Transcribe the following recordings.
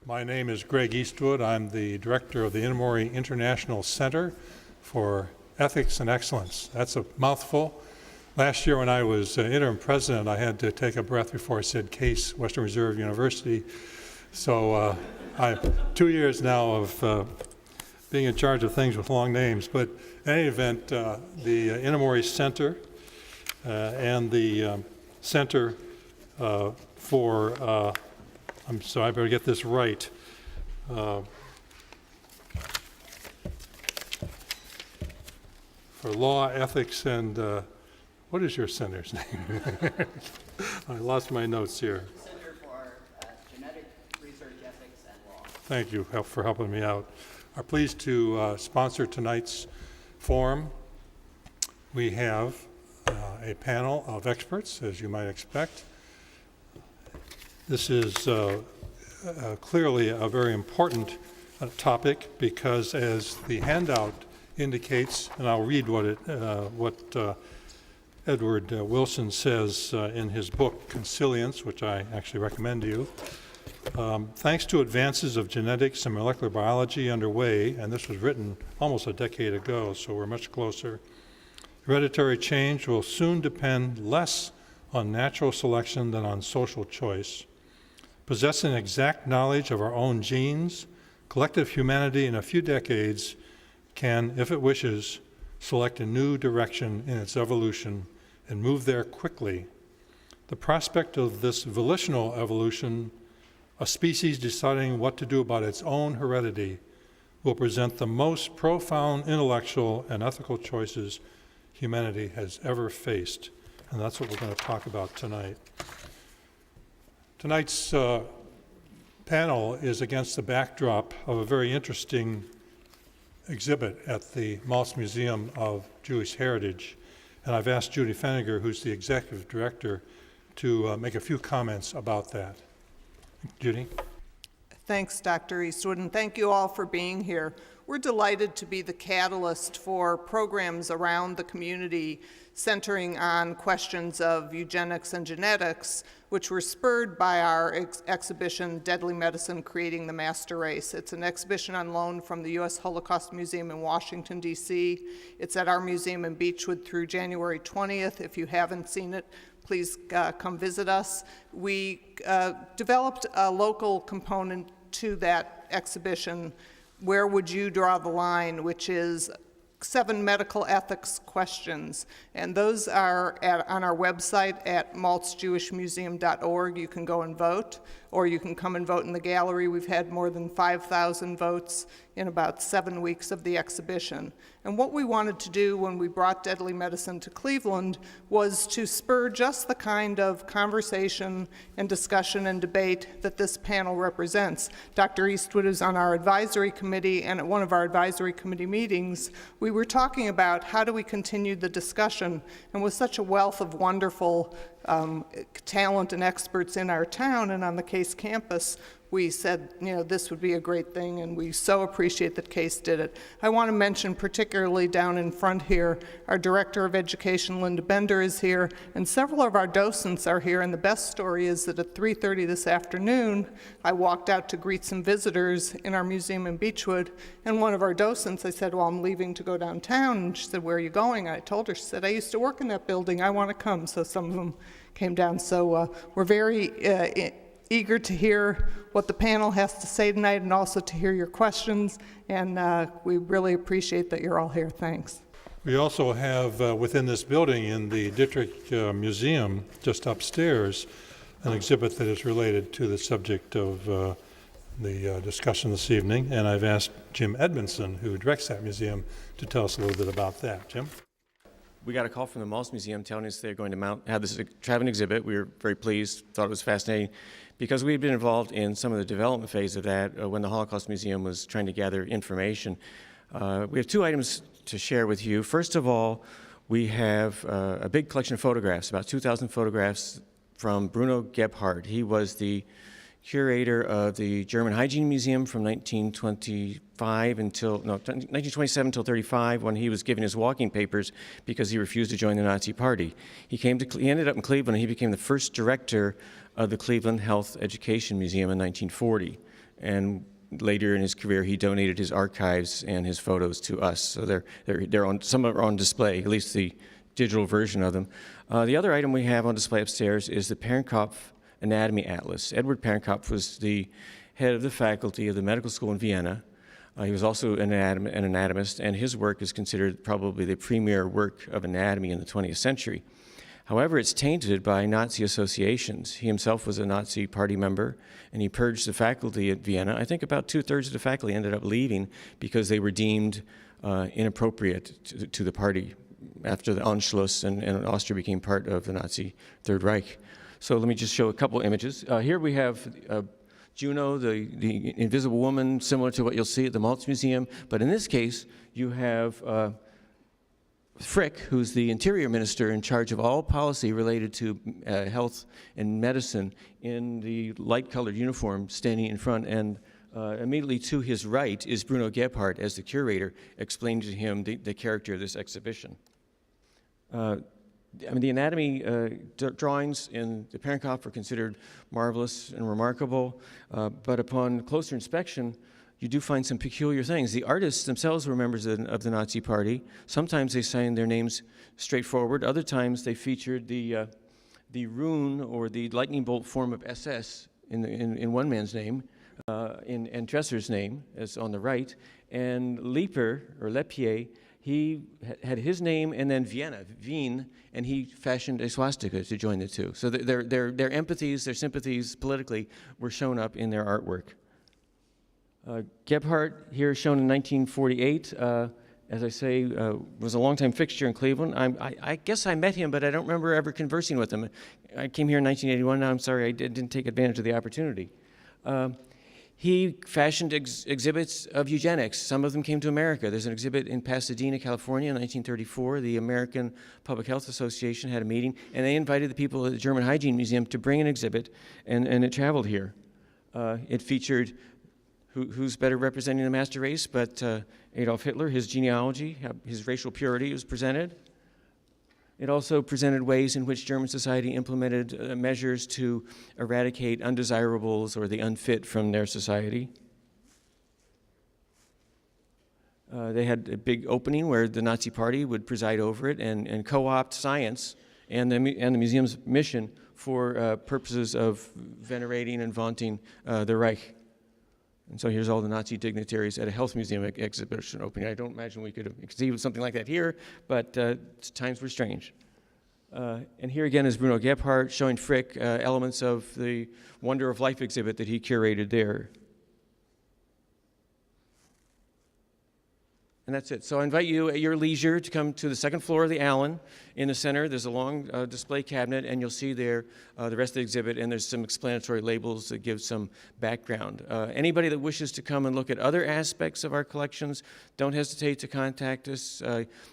My name is Greg Eastwood. I'm the director of the Emory International Center for Ethics and Excellence. That's a mouthful. Last year when I was interim president, I had to take a breath before I said Case, Western Reserve University. So I'm 2 years now of being in charge of things with long names. But in any event, the Emory Center and the Center for so I better get this right. For law, ethics, and what is your center's name? I lost my notes here. Center for Genetic Research, Ethics, and Law. Thank you for helping me out. I'm pleased to sponsor tonight's forum. We have a panel of experts, as you might expect. This is clearly a very important topic because, as the handout indicates, and I'll read what Edward Wilson says in his book, Consilience, which I actually recommend to you. Thanks to advances of genetics and molecular biology underway, and this was written almost a decade ago, so we're much closer, hereditary change will soon depend less on natural selection than on social choice. Possessing exact knowledge of our own genes, collective humanity in a few decades can, if it wishes, select a new direction in its evolution and move there quickly. The prospect of this volitional evolution, a species deciding what to do about its own heredity, will present the most profound intellectual and ethical choices humanity has ever faced. And that's what we're going to talk about tonight. Tonight's panel is against the backdrop of a very interesting exhibit at the Maltz Museum of Jewish Heritage. And I've asked Judy Feniger, who's the executive director, to make a few comments about that. Judy? Thanks, Dr. Eastwood, and thank you all for being here. We're delighted to be the catalyst for programs around the community centering on questions of eugenics and genetics, which were spurred by our exhibition, Deadly Medicine, Creating the Master Race. It's an exhibition on loan from the U.S. Holocaust Museum in Washington, D.C. It's at our museum in Beechwood through January 20th. If you haven't seen it, please come visit us. We developed a local component to that exhibition, Where Would You Draw the Line, which is 7 medical ethics questions, and those are on our website at maltzjewishmuseum.org. You can go and vote, or you can come and vote in the gallery. We've had more than 5,000 votes in about 7 weeks of the exhibition. And what we wanted to do when we brought Deadly Medicine to Cleveland was to spur just the kind of conversation and discussion and debate that this panel represents. Dr. Eastwood is on our advisory committee, and at one of our advisory committee meetings, we were talking about how do we continue the discussion, and with such a wealth of wonderful talent and experts in our town and on the Case campus, we said, this would be a great thing, and we so appreciate that Case did it. I want to mention particularly down in front here, our Director of Education, Linda Bender, is here, and several of our docents are here, and the best story is that at 3:30 this afternoon, I walked out to greet some visitors in our museum in Beechwood, and one of our docents, I said, well, I'm leaving to go downtown, and she said, where are you going? I told her, she said, I used to work in that building, I want to come, so some of them came down. So we're very eager to hear what the panel has to say tonight and also to hear your questions, and we really appreciate that you're all here. Thanks. We also have within this building in the District Museum, just upstairs, an exhibit that is related to the subject of the discussion this evening, and I've asked Jim Edmondson, who directs that museum, to tell us a little bit about that. Jim? We got a call from the Maltz Museum telling us they're going to have this traveling exhibit. We were very pleased, thought it was fascinating, because we had been involved in some of the development phase of that when the Holocaust Museum was trying to gather information. We have 2 items to share with you. First of all, we have a big collection of photographs, about 2,000 photographs from Bruno Gebhardt. He was the curator of the German Hygiene Museum from 1927 until 35, when he was given his walking papers because he refused to join the Nazi Party. He ended up in Cleveland, and he became the first director of the Cleveland Health Education Museum in 1940. and later in his career, he donated his archives and his photos to us. So they're on, some are on display, at least the digital version of them. The other item we have on display upstairs is the Parenkopf Anatomy Atlas. Edward Parenkopf was the head of the faculty of the medical school in Vienna. He was also an anatomist, and his work is considered probably the premier work of anatomy in the 20th century. However, it's tainted by Nazi associations. He himself was a Nazi party member, and he purged the faculty at Vienna. I think about 2/3 of the faculty ended up leaving because they were deemed inappropriate to the party after the Anschluss and Austria became part of the Nazi Third Reich. So let me just show a couple images. Here we have Juno, the invisible woman, similar to what you'll see at the Maltz Museum. But in this case, you have Frick, who's the interior minister in charge of all policy related to health and medicine, in the light-colored uniform standing in front, and immediately to his right is Bruno Gebhardt as the curator, explaining to him the character of this exhibition. I mean, the anatomy drawings in the Parenkopf are considered marvelous and remarkable, but upon closer inspection, you do find some peculiar things. The artists themselves were members of the Nazi Party. Sometimes they signed their names straightforward. Other times they featured the rune or the lightning bolt form of SS in one man's name, and Dresser's name as on the right. And Lepier, or Lepier, he had his name and then Vienna, Wien, and he fashioned a swastika to join the two. So their empathies, their sympathies politically were shown up in their artwork. Gebhardt, here shown in 1948, as I say, was a longtime fixture in Cleveland. I guess I met him, but I don't remember ever conversing with him. I came here in 1981. Now I'm sorry I didn't take advantage of the opportunity. He fashioned exhibits of eugenics. Some of them came to America. There's an exhibit in Pasadena, California in 1934. The American Public Health Association had a meeting, and they invited the people at the German Hygiene Museum to bring an exhibit, and it traveled here. It featured who's better representing the master race but Adolf Hitler, his genealogy, his racial purity was presented. It also presented ways in which German society implemented measures to eradicate undesirables or the unfit from their society. They had a big opening where the Nazi Party would preside over it and co-opt science and the museum's mission for purposes of venerating and vaunting the Reich. And so here's all the Nazi dignitaries at a health museum exhibition opening. I don't imagine we could have conceived something like that here, but times were strange. And here again is Bruno Gebhardt showing Frick elements of the Wonder of Life exhibit that he curated there. And that's it. So I invite you at your leisure to come to the second floor of the Allen. In the center, there's a long display cabinet, and you'll see there the rest of the exhibit, and there's some explanatory labels that give some background. Anybody that wishes to come and look at other aspects of our collections, don't hesitate to contact us.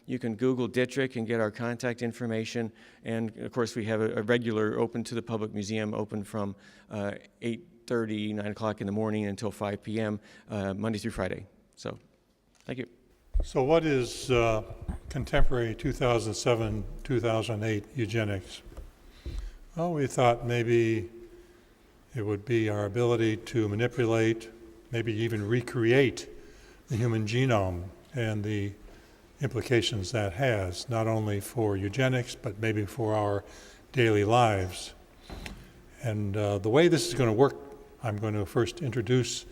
You can Google Dittrich and get our contact information. And, of course, we have a regular open to the public museum, open from 8:30, 9 o'clock in the morning until 5 p.m., Monday through Friday. So, thank you. So what is contemporary 2007-2008 eugenics? Well, we thought maybe it would be our ability to manipulate, maybe even recreate the human genome and the implications that has, not only for eugenics, but maybe for our daily lives. And the way this is going to work, I'm going to first introduce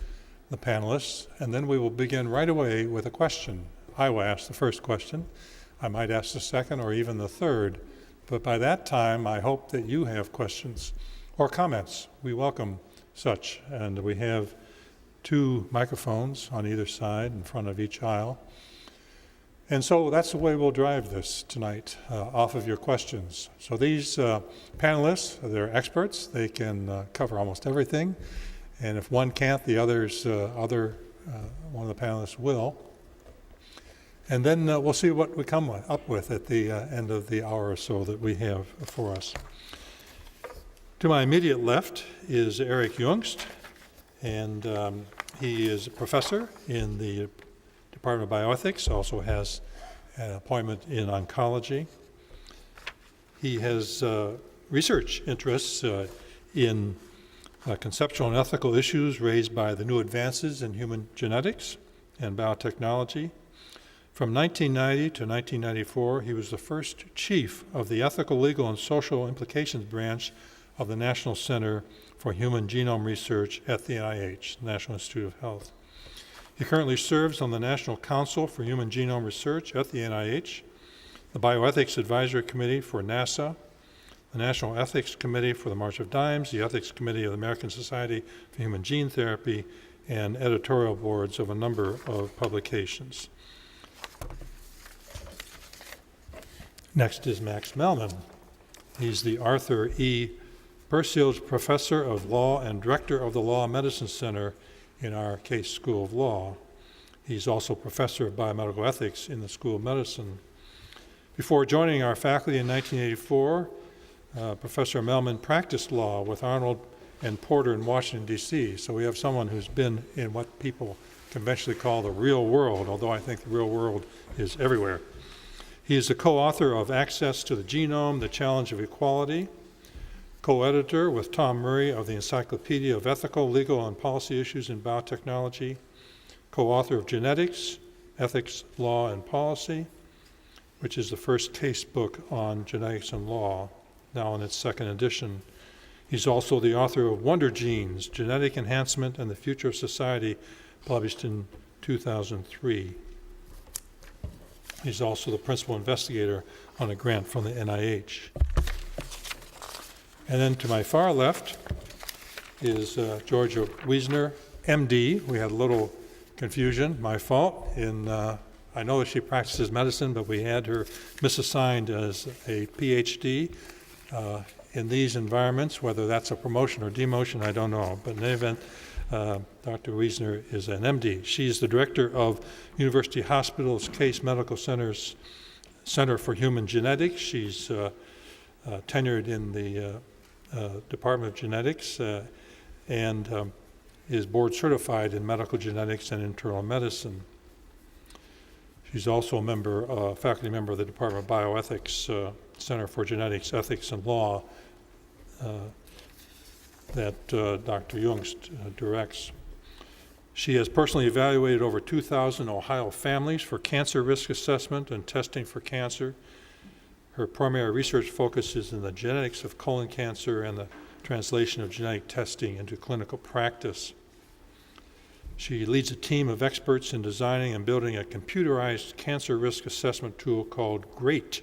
the panelists, and then we will begin right away with a question. I will ask the first question. I might ask the second or even the third, but by that time, I hope that you have questions or comments. We welcome such, and we have 2 microphones on either side in front of each aisle. And so that's the way we'll drive this tonight, off of your questions. So these panelists, they're experts. They can cover almost everything. And if one can't, the others, one of the panelists will. And then we'll see what we come up with at the end of the hour or so that we have for us. To my immediate left is Eric Jungst, and he is a professor in the Department of Bioethics, also has an appointment in oncology. He has research interests in conceptual and ethical issues raised by the new advances in human genetics and biotechnology. From 1990 to 1994, he was the first chief of the Ethical, Legal, and Social Implications branch of the National Center for Human Genome Research at the NIH, National Institute of Health. He currently serves on the National Council for Human Genome Research at the NIH, the Bioethics Advisory Committee for NASA, the National Ethics Committee for the March of Dimes, the Ethics Committee of the American Society for Human Gene Therapy, and editorial boards of a number of publications. Next is Max Mellman. He's the Arthur E. Burseos Professor of Law and Director of the Law Medicine Center in our Case School of Law. He's also Professor of Biomedical Ethics in the School of Medicine. Before joining our faculty in 1984, Professor Mellman practiced law with Arnold and Porter in Washington, D.C. So we have someone who's been in what people conventionally call the real world, although I think the real world is everywhere. He is the co-author of Access to the Genome, The Challenge of Equality, co-editor with Tom Murray of the Encyclopedia of Ethical, Legal, and Policy Issues in Biotechnology, co-author of Genetics, Ethics, Law, and Policy, which is the first case book on genetics and law, now in its second edition. He's also the author of Wonder Genes, Genetic Enhancement and the Future of Society, published in 2003. He's also the principal investigator on a grant from the NIH. And then to my far left is Georgia Wiesner, MD. We had a little confusion, my fault. I know that she practices medicine, but we had her misassigned as a PhD. In these environments, whether that's a promotion or demotion, I don't know. But in any event, Dr. Wiesner is an MD. She's the director of University Hospitals Case Medical Center's Center for Human Genetics. She's tenured in the Department of Genetics and is board certified in medical genetics and internal medicine. She's also a faculty member of the Department of Bioethics Center for Genetics, Ethics, and Law that Dr. Jungst directs. She has personally evaluated over 2,000 Ohio families for cancer risk assessment and testing for cancer. Her primary research focuses in the genetics of colon cancer and the translation of genetic testing into clinical practice. She leads a team of experts in designing and building a computerized cancer risk assessment tool called GREAT,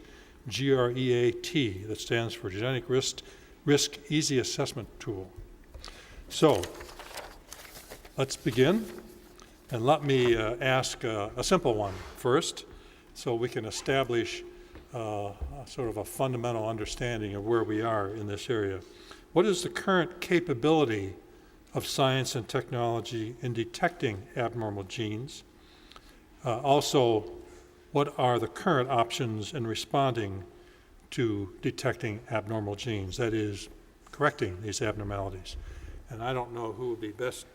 G-R-E-A-T, that stands for Genetic Risk Easy Assessment Tool. So, let's begin. And let me ask a simple one first, so we can establish sort of a fundamental understanding of where we are in this area. What is the current capability of science and technology in detecting abnormal genes? Also, what are the current options in responding to detecting abnormal genes, that is, correcting these abnormalities? And I don't know who would be best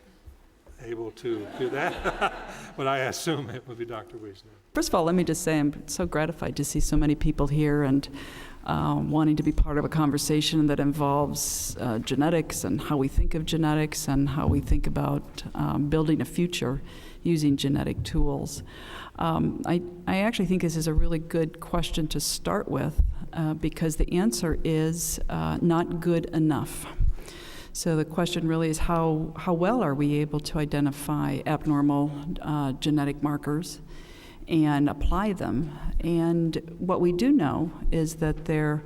able to do that, but I assume it would be Dr. Wiesner. First of all, let me just say I'm so gratified to see so many people here and wanting to be part of a conversation that involves genetics and how we think of genetics and how we think about building a future using genetic tools. I actually think this is a really good question to start with because the answer is not good enough. So the question really is how well are we able to identify abnormal genetic markers and apply them? And what we do know is that they're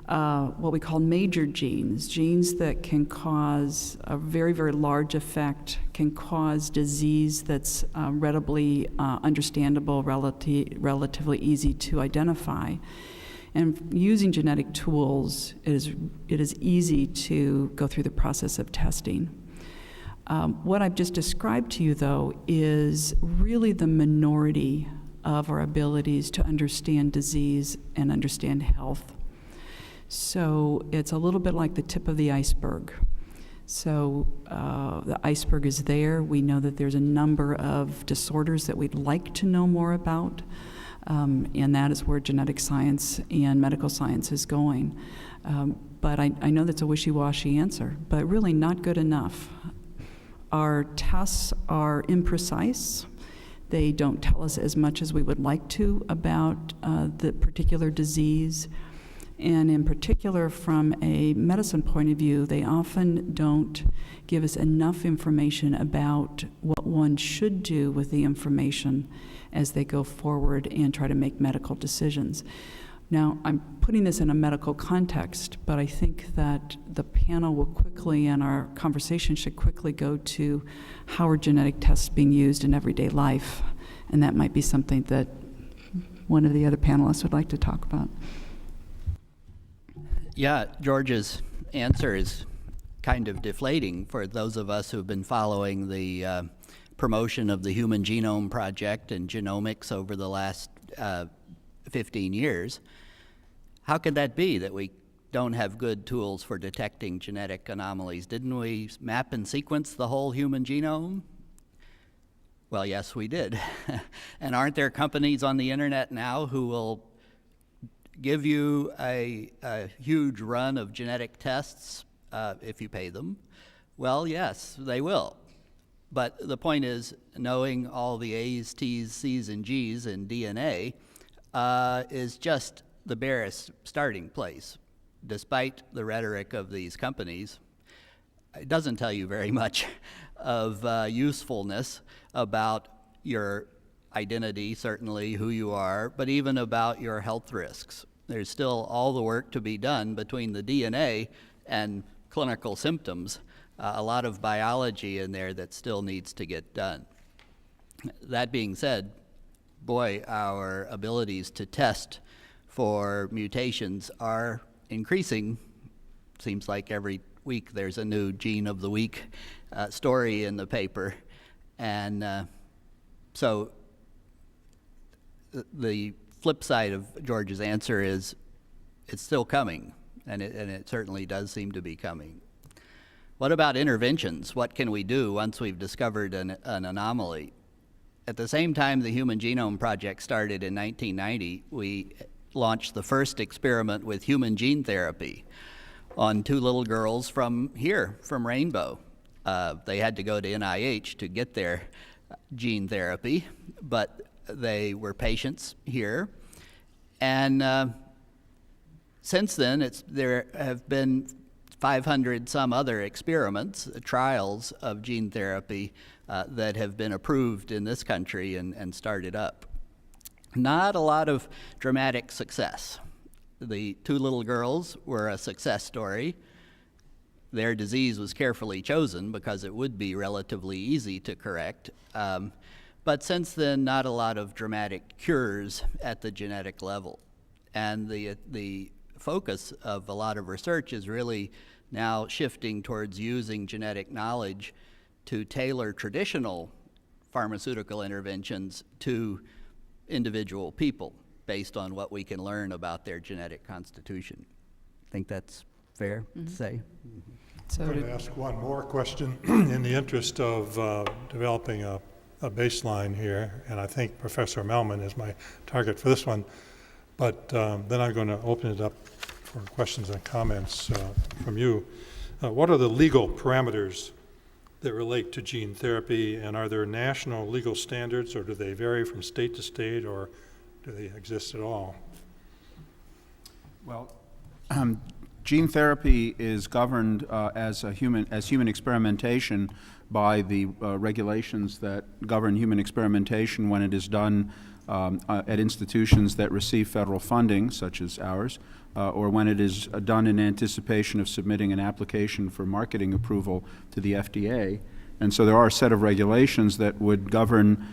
what we call major genes that can cause a very, very large effect, can cause disease that's readily understandable, relatively easy to identify. And using genetic tools, it is easy to go through the process of testing. What I've just described to you, though, is really the minority of our abilities to understand disease and understand health. So it's a little bit like the tip of the iceberg. So the iceberg is there. We know that there's a number of disorders that we'd like to know more about. And that is where genetic science and medical science is going. but I know that's a wishy-washy answer, but really not good enough. Our tests are imprecise. They don't tell us as much as we would like to about the particular disease. And in particular, from a medicine point of view, they often don't give us enough information about what one should do with the information as they go forward and try to make medical decisions. Now, I'm putting this in a medical context, but I think that the panel will quickly, and our conversation should quickly go to how are genetic tests being used in everyday life, and that might be something that one of the other panelists would like to talk about. Yeah, George's answer is kind of deflating for those of us who've been following the promotion of the Human Genome Project and genomics over the last 15 years. How could that be that we don't have good tools for detecting genetic anomalies? Didn't we map and sequence the whole human genome? Well, yes, we did. And aren't there companies on the internet now who will give you a huge run of genetic tests if you pay them? Well, yes, they will. But the point is, knowing all the A's, T's, C's, and G's in DNA is just the barest starting place. Despite the rhetoric of these companies, it doesn't tell you very much of usefulness about your identity, certainly who you are, but even about your health risks. There's still all the work to be done between the DNA and clinical symptoms, a lot of biology in there that still needs to get done. That being said, boy, our abilities to test for mutations are increasing. Seems like every week there's a new Gene of the Week story in the paper. And so the flip side of George's answer is it's still coming, and it certainly does seem to be coming. What about interventions? What can we do once we've discovered an anomaly? At the same time the Human Genome Project started in 1990, we launched the first experiment with human gene therapy on 2 little girls from here, from Rainbow. They had to go to NIH to get their gene therapy, but they were patients here. And since then, there have been 500 some other experiments, trials of gene therapy that have been approved in this country and started up. Not a lot of dramatic success. The 2 little girls were a success story. Their disease was carefully chosen because it would be relatively easy to correct. But since then, not a lot of dramatic cures at the genetic level. And the focus of a lot of research is really now shifting towards using genetic knowledge to tailor traditional pharmaceutical interventions to individual people based on what we can learn about their genetic constitution. I think that's fair to say. So I'm going to ask one more question in the interest of developing a baseline here, and I think Professor Melman is my target for this one, but then I'm going to open it up for questions and comments from you. What are the legal parameters that relate to gene therapy, and are there national legal standards, or do they vary from state to state, or do they exist at all? Well, gene therapy is governed as human experimentation by the regulations that govern human experimentation when it is done at institutions that receive federal funding, such as ours, or when it is done in anticipation of submitting an application for marketing approval to the FDA. And so there are a set of regulations that would govern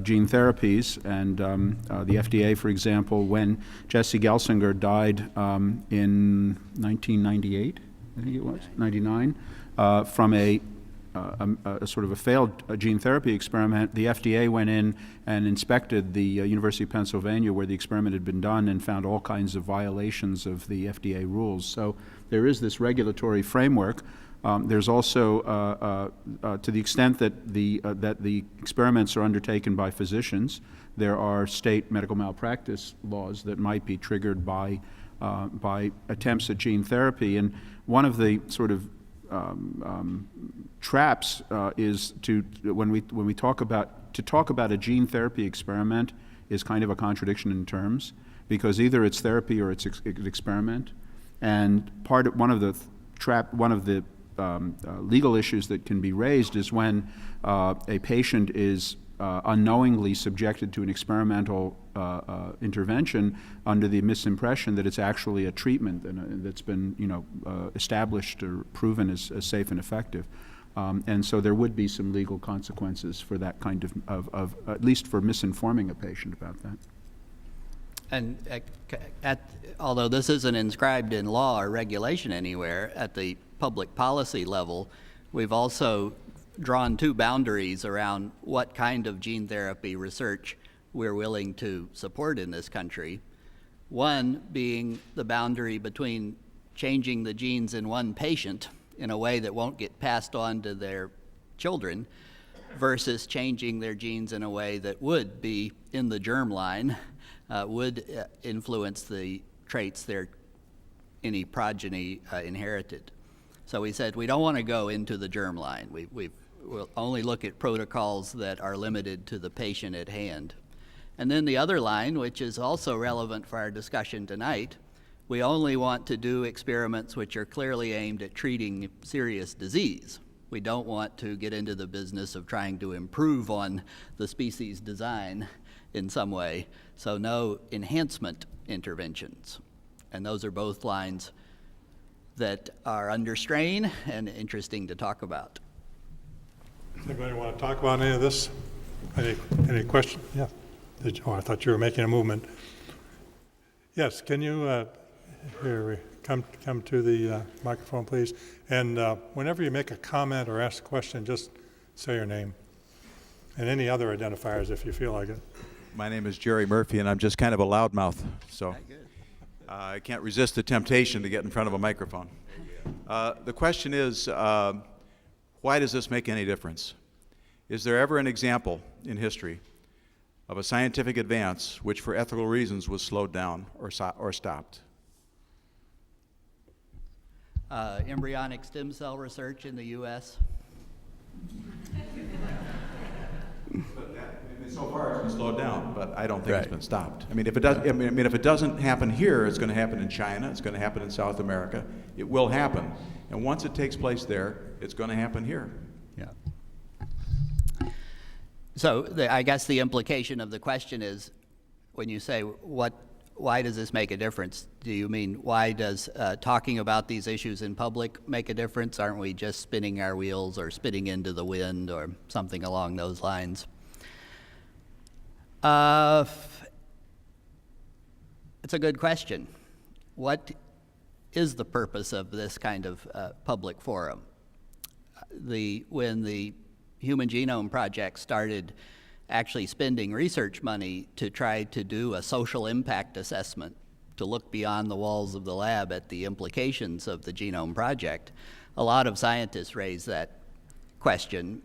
gene therapies, and the FDA, for example, when Jesse Gelsinger died in 1998, I think it was, 99, from a sort of a failed gene therapy experiment, the FDA went in and inspected the University of Pennsylvania where the experiment had been done and found all kinds of violations of the FDA rules. So there is this regulatory framework. There's also, to the extent that the experiments are undertaken by physicians, there are state medical malpractice laws that might be triggered by by attempts at gene therapy. And one of the sort of traps is when we talk about a gene therapy experiment is kind of a contradiction in terms, because either it's therapy or it's an experiment. And one of the legal issues that can be raised is when a patient is unknowingly subjected to an experimental intervention under the misimpression that it's actually a treatment and that's been established or proven as safe and effective. And so there would be some legal consequences for that kind of at least for misinforming a patient about that. And although this isn't inscribed in law or regulation anywhere, at the public policy level, we've also drawn two boundaries around what kind of gene therapy research we're willing to support in this country. One being the boundary between changing the genes in one patient in a way that won't get passed on to their children versus changing their genes in a way that would be in the germline, would influence the traits any progeny inherited. So we said we don't want to go into the germline. We'll only look at protocols that are limited to the patient at hand. And then the other line, which is also relevant for our discussion tonight, we only want to do experiments which are clearly aimed at treating serious disease. We don't want to get into the business of trying to improve on the species design in some way. So no enhancement interventions. And those are both lines that are under strain and interesting to talk about. Does anybody want to talk about any of this? Any question? Yeah. I thought you were making a movement. Yes, can you come to the microphone, please? And whenever you make a comment or ask a question, just say your name and any other identifiers if you feel like it. My name is Jerry Murphy, and I'm just kind of a loudmouth, so I can't resist the temptation to get in front of a microphone. The question is, why does this make any difference? Is there ever an example in history of a scientific advance which, for ethical reasons, was slowed down or stopped? Embryonic stem cell research in the U.S. So far, it's been slowed down, but I don't think it's been stopped. I mean, if it doesn't happen here, it's going to happen in China. It's going to happen in South America. It will happen, and once it takes place there, it's going to happen here. Yeah. So I guess the implication of the question is, when you say why does this make a difference? Do you mean why does talking about these issues in public make a difference? Aren't we just spinning our wheels or spitting into the wind or something along those lines? It's a good question. What is the purpose of this kind of public forum? When the Human Genome Project started actually spending research money to try to do a social impact assessment, to look beyond the walls of the lab at the implications of the Genome Project, a lot of scientists raised that question,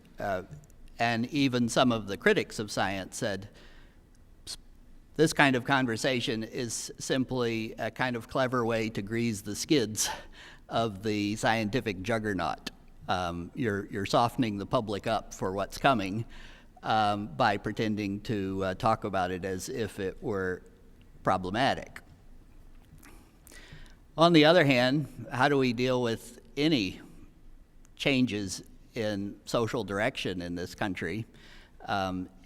and even some of the critics of science said, this kind of conversation is simply a kind of clever way to grease the skids of the scientific juggernaut. You're softening the public up for what's coming by pretending to talk about it as if it were problematic. On the other hand, how do we deal with any changes in social direction in this country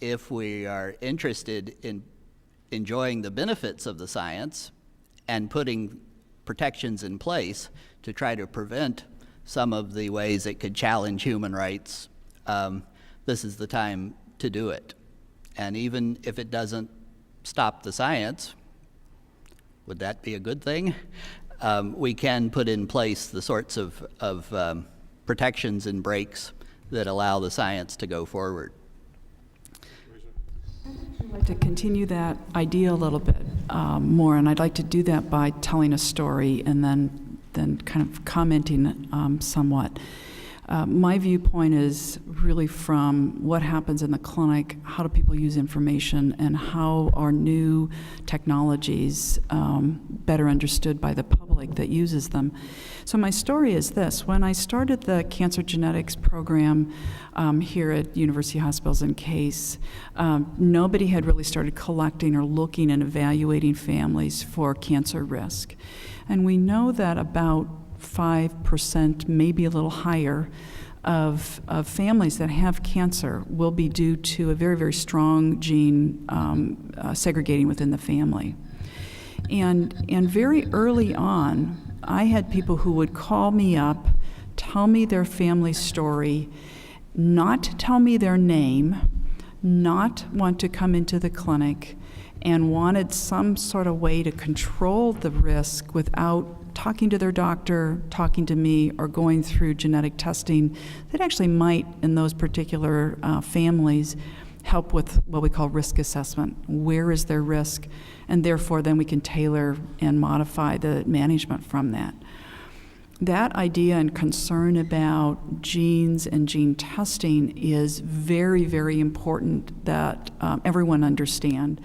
if we are interested in enjoying the benefits of the science and putting protections in place to try to prevent some of the ways it could challenge human rights? This is the time to do it. And even if it doesn't stop the science, would that be a good thing? We can put in place the sorts of protections and breaks that allow the science to go forward. I'd like to continue that idea a little bit more, and I'd like to do that by telling a story and then kind of commenting somewhat. My viewpoint is really from what happens in the clinic, how do people use information, and how are new technologies better understood by the public that uses them. So my story is this. When I started the cancer genetics program here at University Hospitals in Case, nobody had really started collecting or looking and evaluating families for cancer risk. And we know that about 5%, maybe a little higher, of families that have cancer will be due to a very, very strong gene segregating within the family. And very early on, I had people who would call me up, tell me their family story, not tell me their name, not want to come into the clinic, and wanted some sort of way to control the risk without talking to their doctor, talking to me, or going through genetic testing that actually might, in those particular families, help with what we call risk assessment. Where is their risk? And therefore, then we can tailor and modify the management from that. That idea and concern about genes and gene testing is very, very important that everyone understand.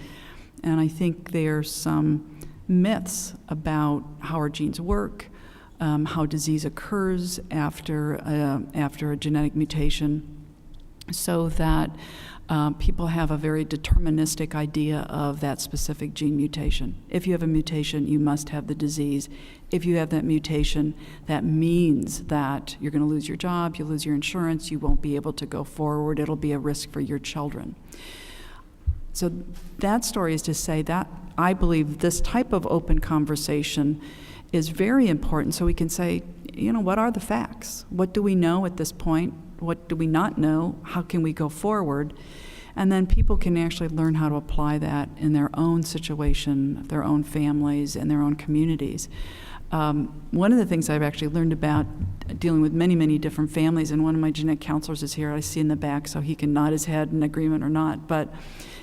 And I think there's some myths about how our genes work, how disease occurs after a genetic mutation, so that people have a very deterministic idea of that specific gene mutation. If you have a mutation, you must have the disease. If you have that mutation, that means that you're going to lose your job, you'll lose your insurance, you won't be able to go forward, it'll be a risk for your children. So that story is to say that I believe this type of open conversation is very important, so we can say, you know, what are the facts? What do we know at this point? What do we not know? How can we go forward? And then people can actually learn how to apply that in their own situation, their own families, and their own communities. One of the things I've actually learned about dealing with many, many different families, and one of my genetic counselors is here, I see in the back, so he can nod his head in agreement or not, but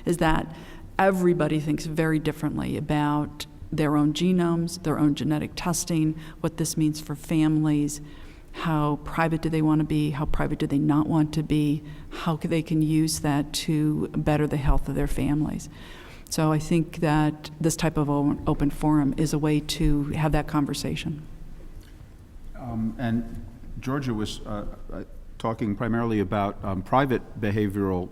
is that everybody thinks very differently about their own genomes, their own genetic testing, what this means for families, how private do they want to be, how private do they not want to be, how they can use that to better the health of their families. So I think that this type of open forum is a way to have that conversation. And Georgia was talking primarily about private behaviors,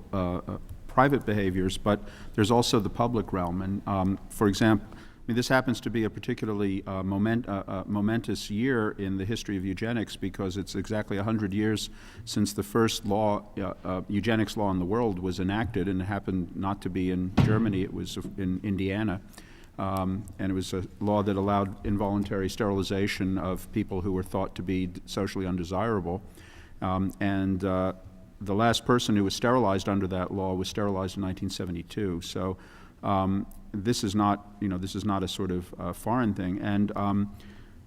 but there's also the public realm. And for example, I mean, this happens to be a particularly momentous year in the history of eugenics because it's exactly 100 years since the first law, eugenics law in the world was enacted, and it happened not to be in Germany, it was in Indiana. And it was a law that allowed involuntary sterilization of people who were thought to be socially undesirable. The last person who was sterilized under that law was sterilized in 1972. So this is not, this is not a sort of foreign thing. And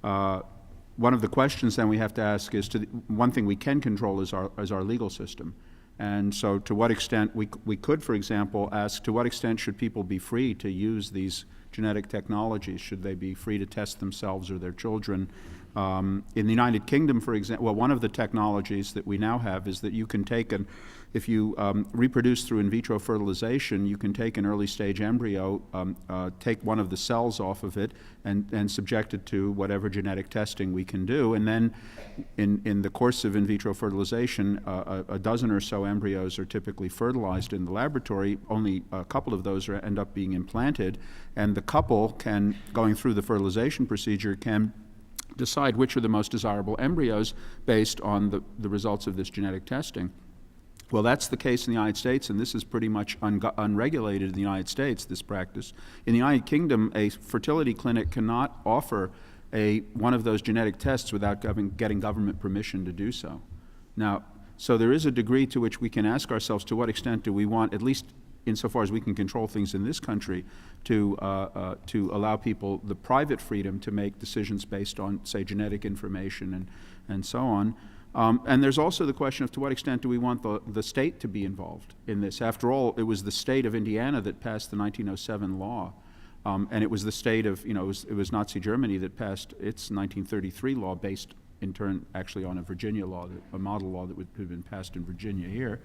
one of the questions then we have to ask is, one thing we can control is our legal system. And so to what extent, we could, for example, ask, to what extent should people be free to use these genetic technologies? Should they be free to test themselves or their children? In the United Kingdom, for example, well, one of the technologies that we now have is that you can take if you reproduce through in vitro fertilization, you can take an early stage embryo, take one of the cells off of it, and subject it to whatever genetic testing we can do. And then in the course of in vitro fertilization, a dozen or so embryos are typically fertilized in the laboratory. Only a couple of those end up being implanted. And the couple can, going through the fertilization procedure, can decide which are the most desirable embryos based on the results of this genetic testing. Well, that's the case in the United States, and this is pretty much unregulated in the United States, this practice. In the United Kingdom, a fertility clinic cannot offer one of those genetic tests without getting government permission to do so. Now, so there is a degree to which we can ask ourselves, to what extent do we want, at least insofar as we can control things in this country, to allow people the private freedom to make decisions based on, say, genetic information and so on. And there's also the question of, to what extent do we want the state to be involved in this? After all, it was the state of Indiana that passed the 1907 law, and it was the state of, it was Nazi Germany that passed its 1933 law based in turn actually on a Virginia law, a model law that would have been passed in Virginia here.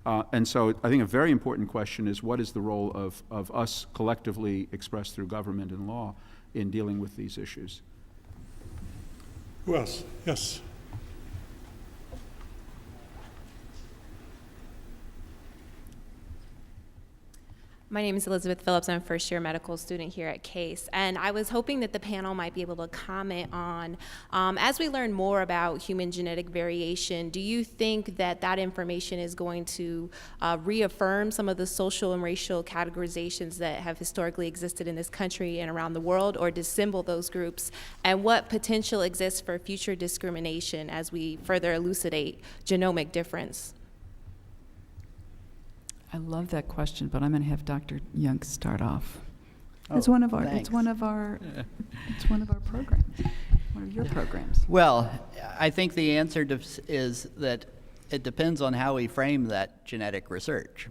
And so I think a very important question is, what is the role of us collectively expressed through government and law in dealing with these issues? Who else? Yes. My name is Elizabeth Phillips. I'm a first-year medical student here at Case, and I was hoping that the panel might be able to comment on, as we learn more about human genetic variation, do you think that that information is going to reaffirm some of the social and racial categorizations that have historically existed in this country and around the world, or dissemble those groups? And what potential exists for future discrimination as we further elucidate genomic difference? I love that question, but I'm going to have Dr. Young start off. Oh, It's one of our thanks. it's one of our programs, one of your programs. Well, I think the answer is that it depends on how we frame that genetic research.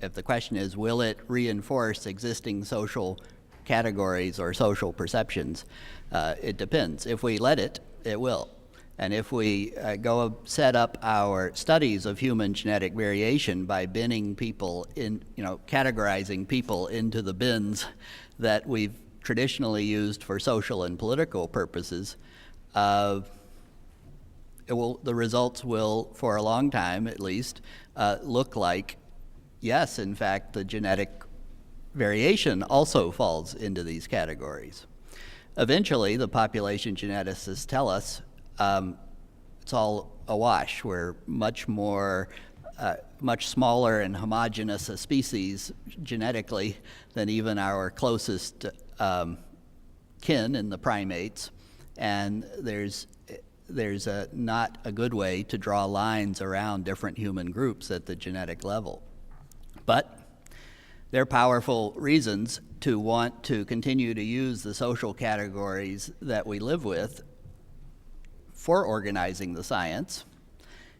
If the question is, will it reinforce existing social categories or social perceptions, it depends. If we let it, it will. And if we go set up our studies of human genetic variation by binning people in, categorizing people into the bins that we've traditionally used for social and political purposes, the results will, for a long time at least, look like, yes, in fact, the genetic variation also falls into these categories. Eventually, the population geneticists tell us it's all a wash. We're much smaller and homogeneous a species genetically than even our closest kin in the primates, and there's not a good way to draw lines around different human groups at the genetic level. But there are powerful reasons to want to continue to use the social categories that we live with for organizing the science.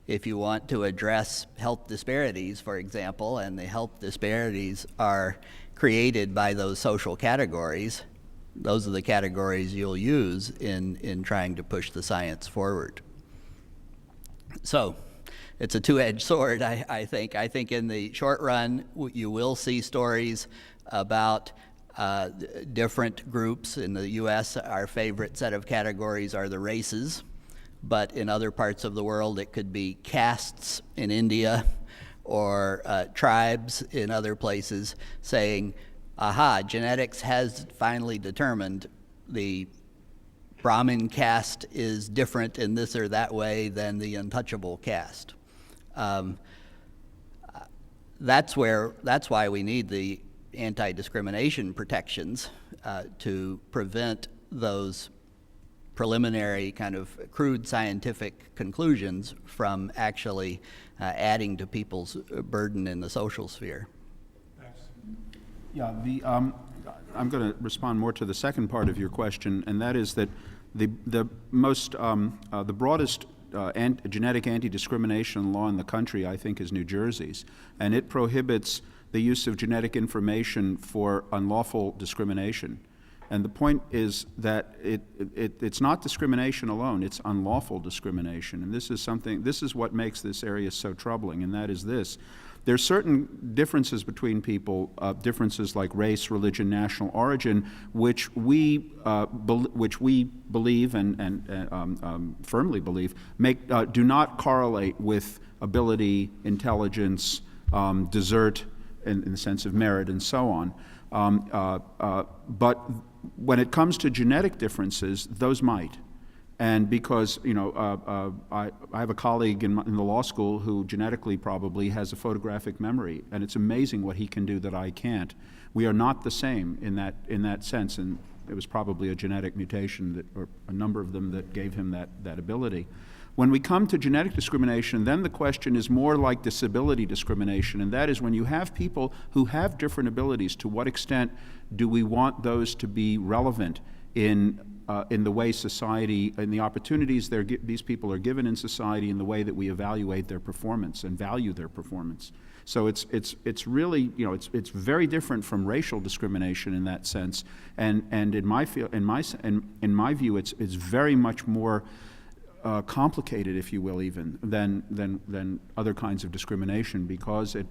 If you want to address health disparities, for example, and the health disparities are created by those social categories, those are the categories you'll use in trying to push the science forward. So it's a two-edged sword, I think. I think in the short run, you will see stories about different groups. In the US, our favorite set of categories are the races. But in other parts of the world, it could be castes in India or tribes in other places saying, aha, genetics has finally determined the Brahmin caste is different in this or that way than the untouchable caste. That's why we need the anti-discrimination protections to prevent those preliminary kind of crude scientific conclusions from actually adding to people's burden in the social sphere. Yeah, I'm going to respond more to the second part of your question, and that is that the broadest genetic anti-discrimination law in the country, I think, is New Jersey's, and it prohibits the use of genetic information for unlawful discrimination. And the point is that it's not discrimination alone, it's unlawful discrimination. And this is what makes this area so troubling, and that is this. There are certain differences between people, differences like race, religion, national origin, which we believe and firmly believe do not correlate with ability, intelligence, desert, in the sense of merit, and so on. But when it comes to genetic differences, those might. And because, I have a colleague in the law school who genetically probably has a photographic memory, and it's amazing what he can do that I can't. We are not the same in that sense, and it was probably a genetic mutation or a number of them that gave him that ability. When we come to genetic discrimination, then the question is more like disability discrimination, and that is when you have people who have different abilities, to what extent do we want those to be relevant in the way society, in the opportunities these people are given in society, in the way that we evaluate their performance and value their performance. So it's really, it's very different from racial discrimination in that sense, and in my view, it's very much more complicated, if you will, even than other kinds of discrimination, because it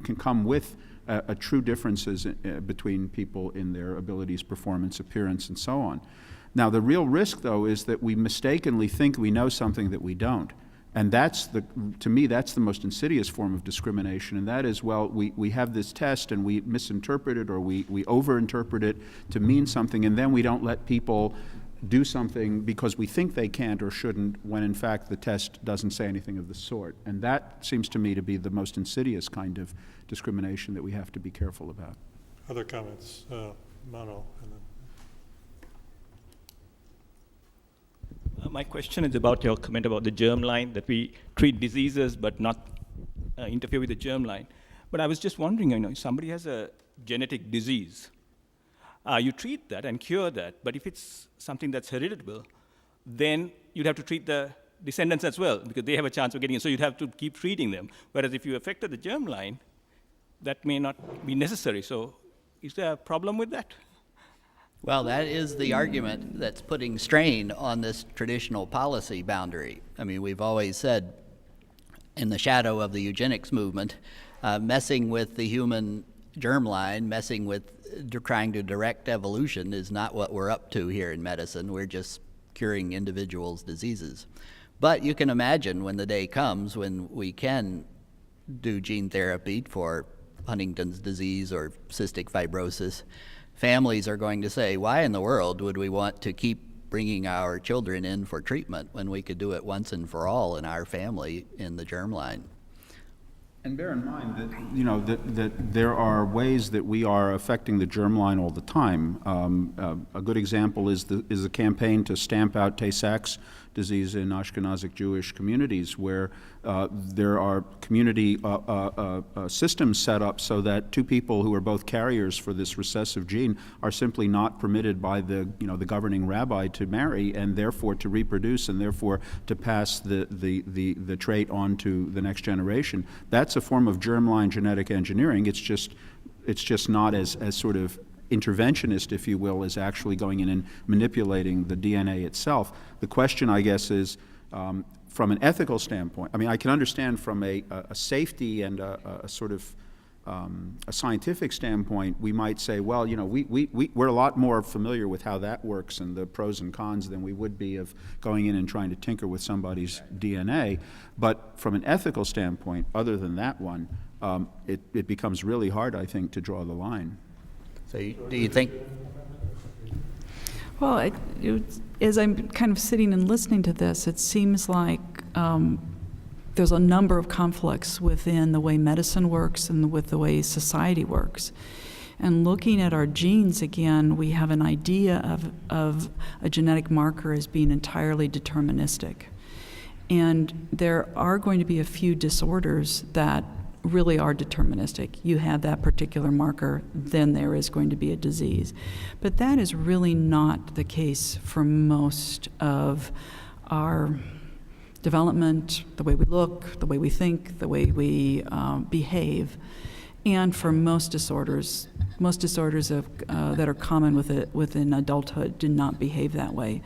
can come with a true differences between people in their abilities, performance, appearance, and so on. Now, the real risk, though, is that we mistakenly think we know something that we don't. And to me, that's the most insidious form of discrimination, and that is, well, we have this test and we misinterpret it, or we overinterpret it to mean something, and then we don't let people do something because we think they can't or shouldn't, when in fact the test doesn't say anything of the sort. And that seems to me to be the most insidious kind of discrimination that we have to be careful about. Other comments? Mano, and then. My question is about your comment about the germline, that we treat diseases but not interfere with the germline. But I was just wondering, if somebody has a genetic disease, you treat that and cure that, but if it's something that's heritable, then you'd have to treat the descendants as well, because they have a chance of getting it, so you'd have to keep treating them. Whereas if you affected the germline, that may not be necessary. So is there a problem with that? Well, that is the argument that's putting strain on this traditional policy boundary. I mean, we've always said, in the shadow of the eugenics movement, messing with the human germline, messing with trying to direct evolution is not what we're up to here in medicine. We're just curing individuals' diseases. But you can imagine when the day comes when we can do gene therapy for Huntington's disease or cystic fibrosis, families are going to say, why in the world would we want to keep bringing our children in for treatment when we could do it once and for all in our family in the germline? And bear in mind that, that there are ways that we are affecting the germline all the time. A good example is the campaign to stamp out Tay-Sachs disease in Ashkenazic Jewish communities, where there are community systems set up so that two people who are both carriers for this recessive gene are simply not permitted by the governing rabbi to marry, and therefore to reproduce, and therefore to pass the trait on to the next generation. That's a form of germline genetic engineering. It's just not as sort of interventionist, if you will, is actually going in and manipulating the DNA itself. The question, I guess, is from an ethical standpoint. I mean, I can understand from a safety and a sort of a scientific standpoint, we might say, well, we're a lot more familiar with how that works and the pros and cons than we would be of going in and trying to tinker with somebody's DNA. But from an ethical standpoint, other than that one, it becomes really hard, I think, to draw the line. So do you think? Well, as I'm kind of sitting and listening to this, it seems like there's a number of conflicts within the way medicine works and with the way society works. And looking at our genes again, we have an idea of a genetic marker as being entirely deterministic. And there are going to be a few disorders that really are deterministic. You have that particular marker, then there is going to be a disease. But that is really not the case for most of our development, the way we look, the way we think, the way we behave. And for most disorders that are common within adulthood do not behave that way.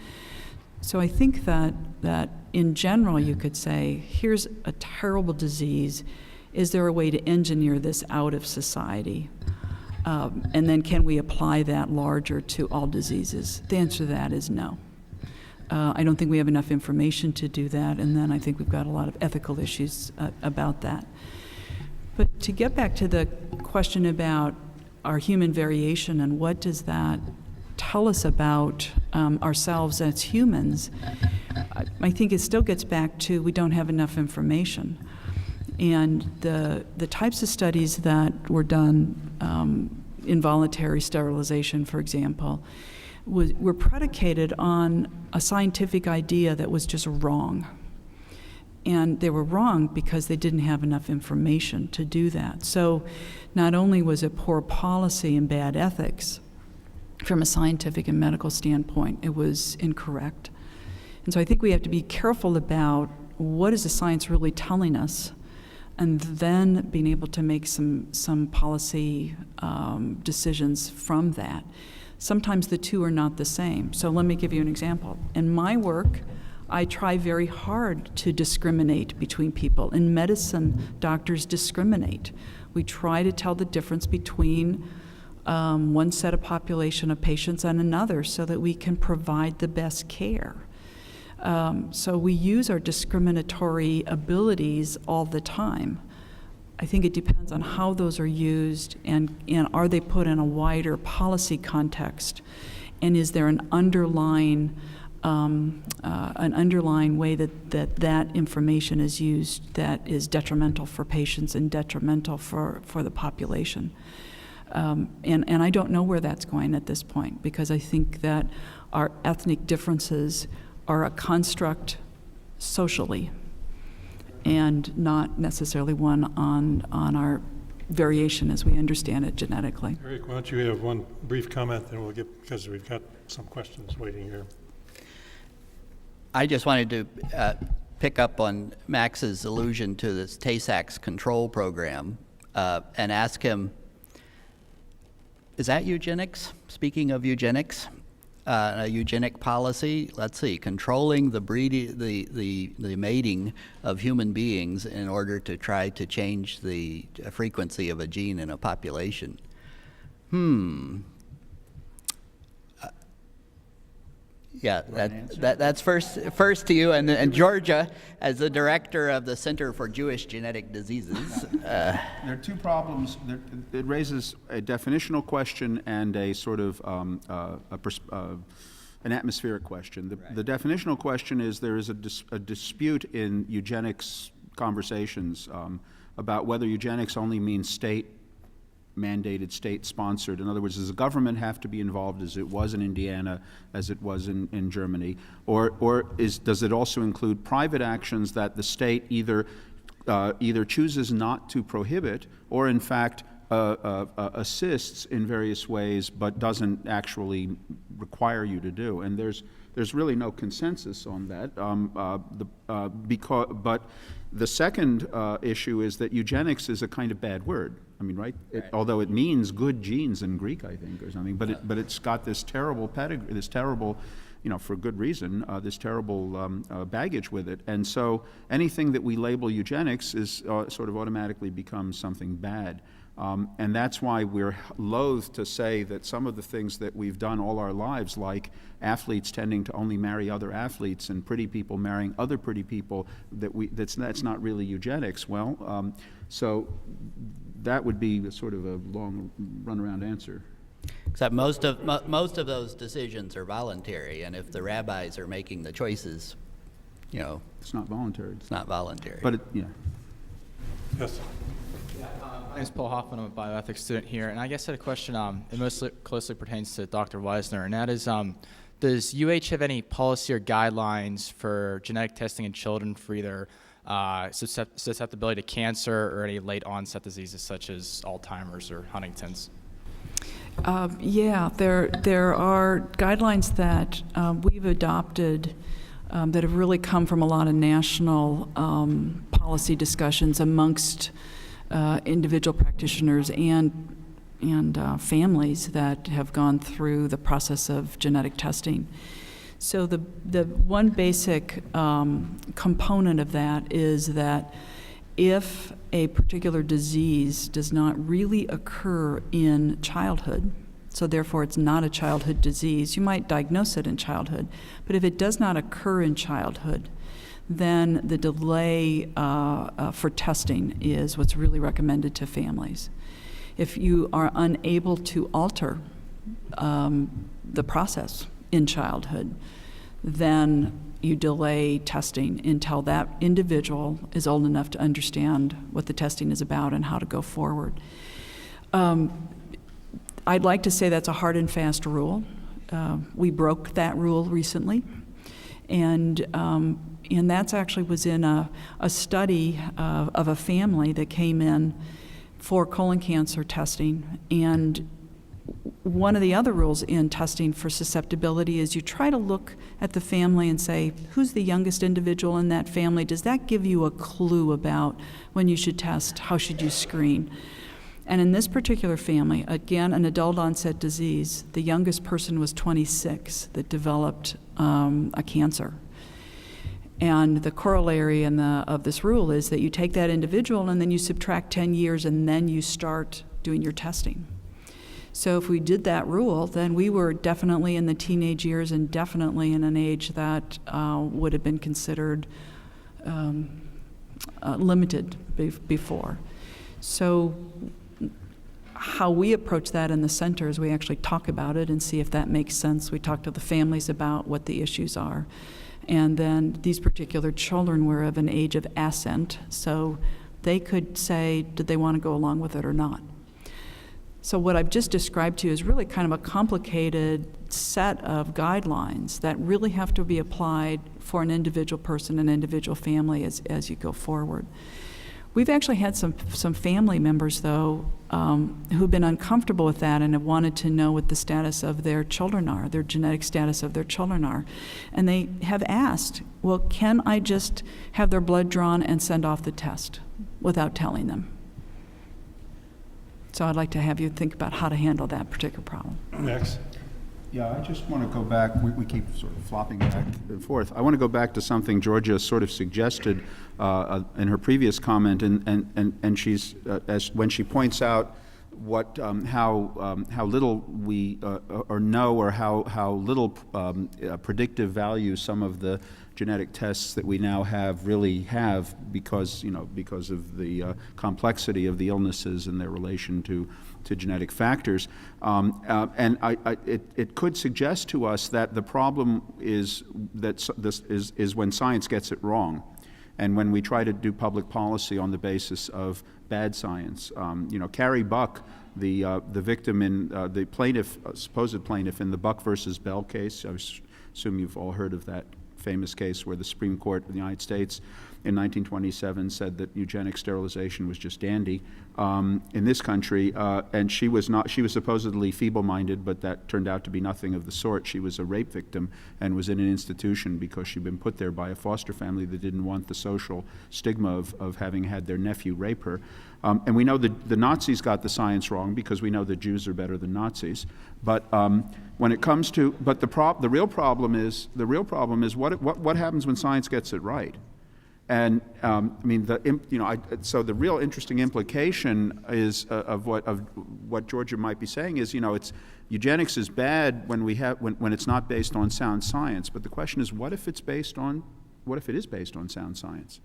So I think that in general you could say, here's a terrible disease. Is there a way to engineer this out of society? And then can we apply that larger to all diseases? The answer to that is no. I don't think we have enough information to do that, and then I think we've got a lot of ethical issues about that. But to get back to the question about our human variation and what does that tell us about ourselves as humans, I think it still gets back to we don't have enough information. And the types of studies that were done, involuntary sterilization, for example, were predicated on a scientific idea that was just wrong. And they were wrong because they didn't have enough information to do that. So not only was it poor policy and bad ethics from a scientific and medical standpoint, it was incorrect. And so I think we have to be careful about what is the science really telling us, and then being able to make some policy decisions from that. Sometimes the two are not the same. So let me give you an example. In my work, I try very hard to discriminate between people. In medicine, doctors discriminate. We try to tell the difference between one set of population of patients and another so that we can provide the best care. So we use our discriminatory abilities all the time. I think it depends on how those are used and are they put in a wider policy context, and is there an underlying way that information is used that is detrimental for patients and detrimental for the population. And I don't know where that's going at this point, because I think that our ethnic differences are a construct socially and not necessarily one on our variation as we understand it genetically. Eric, why don't you have one brief comment, then we'll get, because we've got some questions waiting here. I just wanted to pick up on Max's allusion to this Tay-Sachs control program and ask him, is that eugenics? Speaking of eugenics, a eugenic policy, let's see, controlling the breeding, the mating of human beings in order to try to change the frequency of a gene in a population. Yeah, that's first to you, and Georgia, as the director of the Center for Jewish Genetic Diseases. There are two problems. It raises a definitional question and a sort of an atmospheric question. The definitional question is there is a dispute in eugenics conversations about whether eugenics only means state-mandated, state-sponsored. In other words, does the government have to be involved as it was in Indiana, as it was in Germany? Or does it also include private actions that the state either chooses not to prohibit or, in fact, assists in various ways but doesn't actually require you to do? And there's really no consensus on that. But the second issue is that eugenics is a kind of bad word. I mean, right? Although it means good genes in Greek, I think, or something. But it's got this terrible pedigree, this terrible, for good reason, this terrible baggage with it. And so anything that we label eugenics is sort of automatically becomes something bad. And that's why we're loath to say that some of the things that we've done all our lives, like athletes tending to only marry other athletes and pretty people marrying other pretty people, that's not really eugenics. Well, so that would be sort of a long runaround answer. Except most of those decisions are voluntary, and if the rabbis are making the choices, it's not voluntary. It's not voluntary. But Yes. My name is Paul Hoffman. I'm a bioethics student here, and I guess I had a question. It mostly closely pertains to Dr. Weisner, and that is, does UH have any policy or guidelines for genetic testing in children for either susceptibility to cancer or any late onset diseases such as Alzheimer's or Huntington's? Yeah, there are guidelines that we've adopted that have really come from a lot of national policy discussions amongst individual practitioners and families that have gone through the process of genetic testing. So the one basic component of that is that if a particular disease does not really occur in childhood, so therefore it's not a childhood disease, you might diagnose it in childhood, but if it does not occur in childhood, then the delay for testing is what's really recommended to families. If you are unable to alter the process in childhood, then you delay testing until that individual is old enough to understand what the testing is about and how to go forward. I'd like to say that's a hard and fast rule. We broke that rule recently, and that's actually was in a study of a family that came in for colon cancer testing. And one of the other rules in testing for susceptibility is you try to look at the family and say, who's the youngest individual in that family? Does that give you a clue about when you should test? How should you screen? And in this particular family, again, an adult onset disease, the youngest person was 26 that developed a cancer. And the corollary of this rule is that you take that individual and then you subtract 10 years and then you start doing your testing. So if we did that rule, then we were definitely in the teenage years and definitely in an age that would have been considered limited before. So how we approach that in the center is we actually talk about it and see if that makes sense. We talk to the families about what the issues are. And then these particular children were of an age of ascent, so they could say, did they want to go along with it or not? So what I've just described to you is really kind of a complicated set of guidelines that really have to be applied for an individual person, an individual family as you go forward. We've actually had some family members, though, who've been uncomfortable with that and have wanted to know what the status of their children are, their genetic status of their children are. And they have asked, well, can I just have their blood drawn and send off the test without telling them? So I'd like to have you think about how to handle that particular problem. Next. Yeah, I just want to go back. We keep sort of flopping back and forth. I want to go back to something Georgia sort of suggested in her previous comment, and she's when she points out what how little we or know, or how little predictive value some of the genetic tests that we now have really have, because of the complexity of the illnesses and their relation to genetic factors. And it could suggest to us that the problem is that this is when science gets it wrong, and when we try to do public policy on the basis of bad science. Carrie Buck, the victim in the plaintiff, supposed plaintiff in the Buck versus Bell case. I assume you've all heard of that famous case where the Supreme Court of the United States in 1927 said that eugenic sterilization was just dandy in this country, and she was supposedly feeble-minded, but that turned out to be nothing of the sort. She was a rape victim and was in an institution because she'd been put there by a foster family that didn't want the social stigma of having had their nephew rape her. And we know that the Nazis got the science wrong, because we know that Jews are better than Nazis. But when it comes to, the real problem is what happens when science gets it right. And so the real interesting implication is of what Georgia might be saying is, it's eugenics is bad when it's not based on sound science. But the question is, what if it is based on sound science?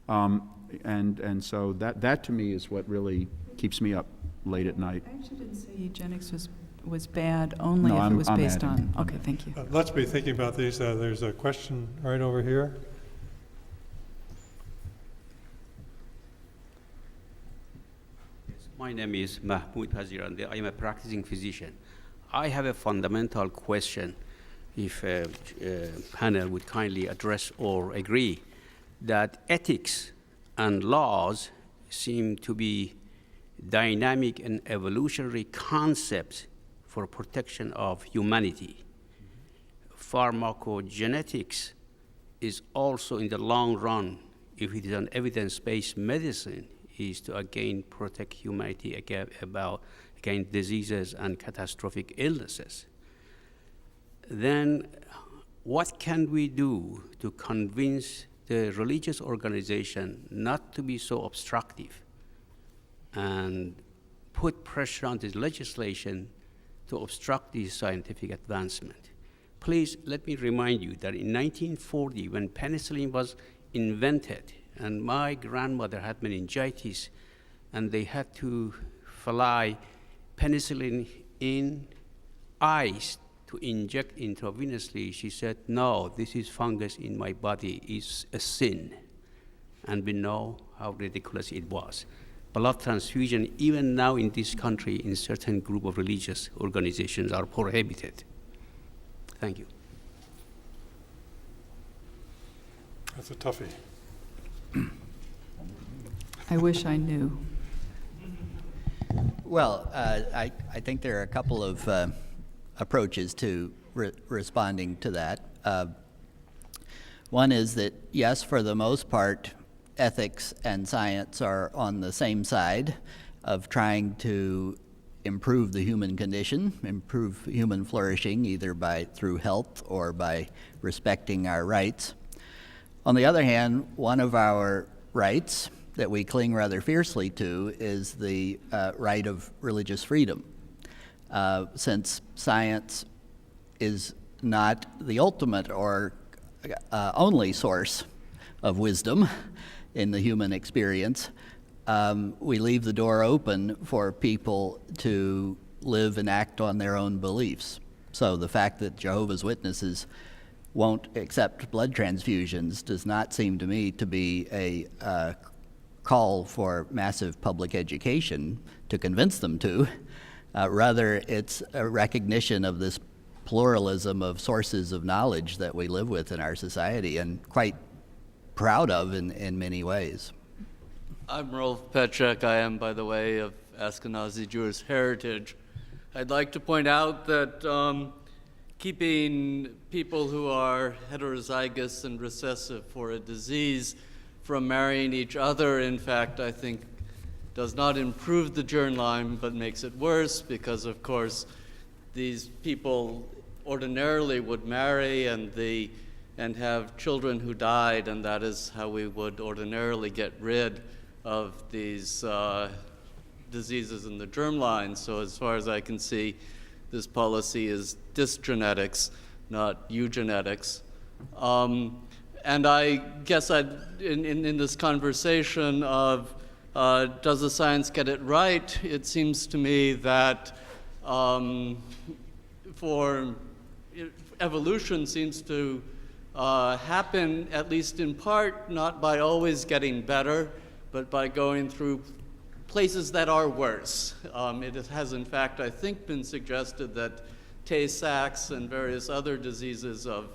And so that to me is what really keeps me up late at night. I actually didn't say eugenics was bad only if it was based on. Okay, thank you. Let's be thinking about these. There's a question right over here. My name is Mahmoud Hazirande. I am a practicing physician. I have a fundamental question, if a panel would kindly address or agree, that ethics and laws seem to be dynamic and evolutionary concepts for protection of humanity. Pharmacogenetics is also, in the long run, if it is an evidence-based medicine, is to again protect humanity against diseases and catastrophic illnesses. Then what can we do to convince the religious organization not to be so obstructive and put pressure on this legislation to obstruct this scientific advancement? Please let me remind you that in 1940, when penicillin was invented, and my grandmother had meningitis, and they had to fly penicillin in ice to inject intravenously, she said, no, this is fungus in my body, it's a sin. And we know how ridiculous it was. Blood transfusion, even now in this country, in certain group of religious organizations, are prohibited. Thank you. That's a toughie. I wish I knew. Well, I think there are a couple of approaches to responding to that. One is that, yes, for the most part, ethics and science are on the same side of trying to improve the human condition, improve human flourishing, either through health or by respecting our rights. On the other hand, one of our rights that we cling rather fiercely to is the right of religious freedom. Since science is not the ultimate or only source of wisdom in the human experience, we leave the door open for people to live and act on their own beliefs. So the fact that Jehovah's Witnesses won't accept blood transfusions does not seem to me to be a call for massive public education to convince them to. Rather, it's a recognition of this pluralism of sources of knowledge that we live with in our society, and quite proud of in many ways. I'm Rolf Petrek. I am, by the way, of Ashkenazi Jewish heritage. I'd like to point out that keeping people who are heterozygous and recessive for a disease from marrying each other, in fact, I think does not improve the germline, but makes it worse, because, of course, these people ordinarily would marry and have children who died, and that is how we would ordinarily get rid of these diseases in the germline. So as far as I can see, this policy is dysgenetics, not eugenics. And I guess in this conversation of does the science get it right, it seems to me that for evolution seems to happen, at least in part, not by always getting better, but by going through places that are worse. It has, in fact, I think, been suggested that Tay-Sachs and various other diseases of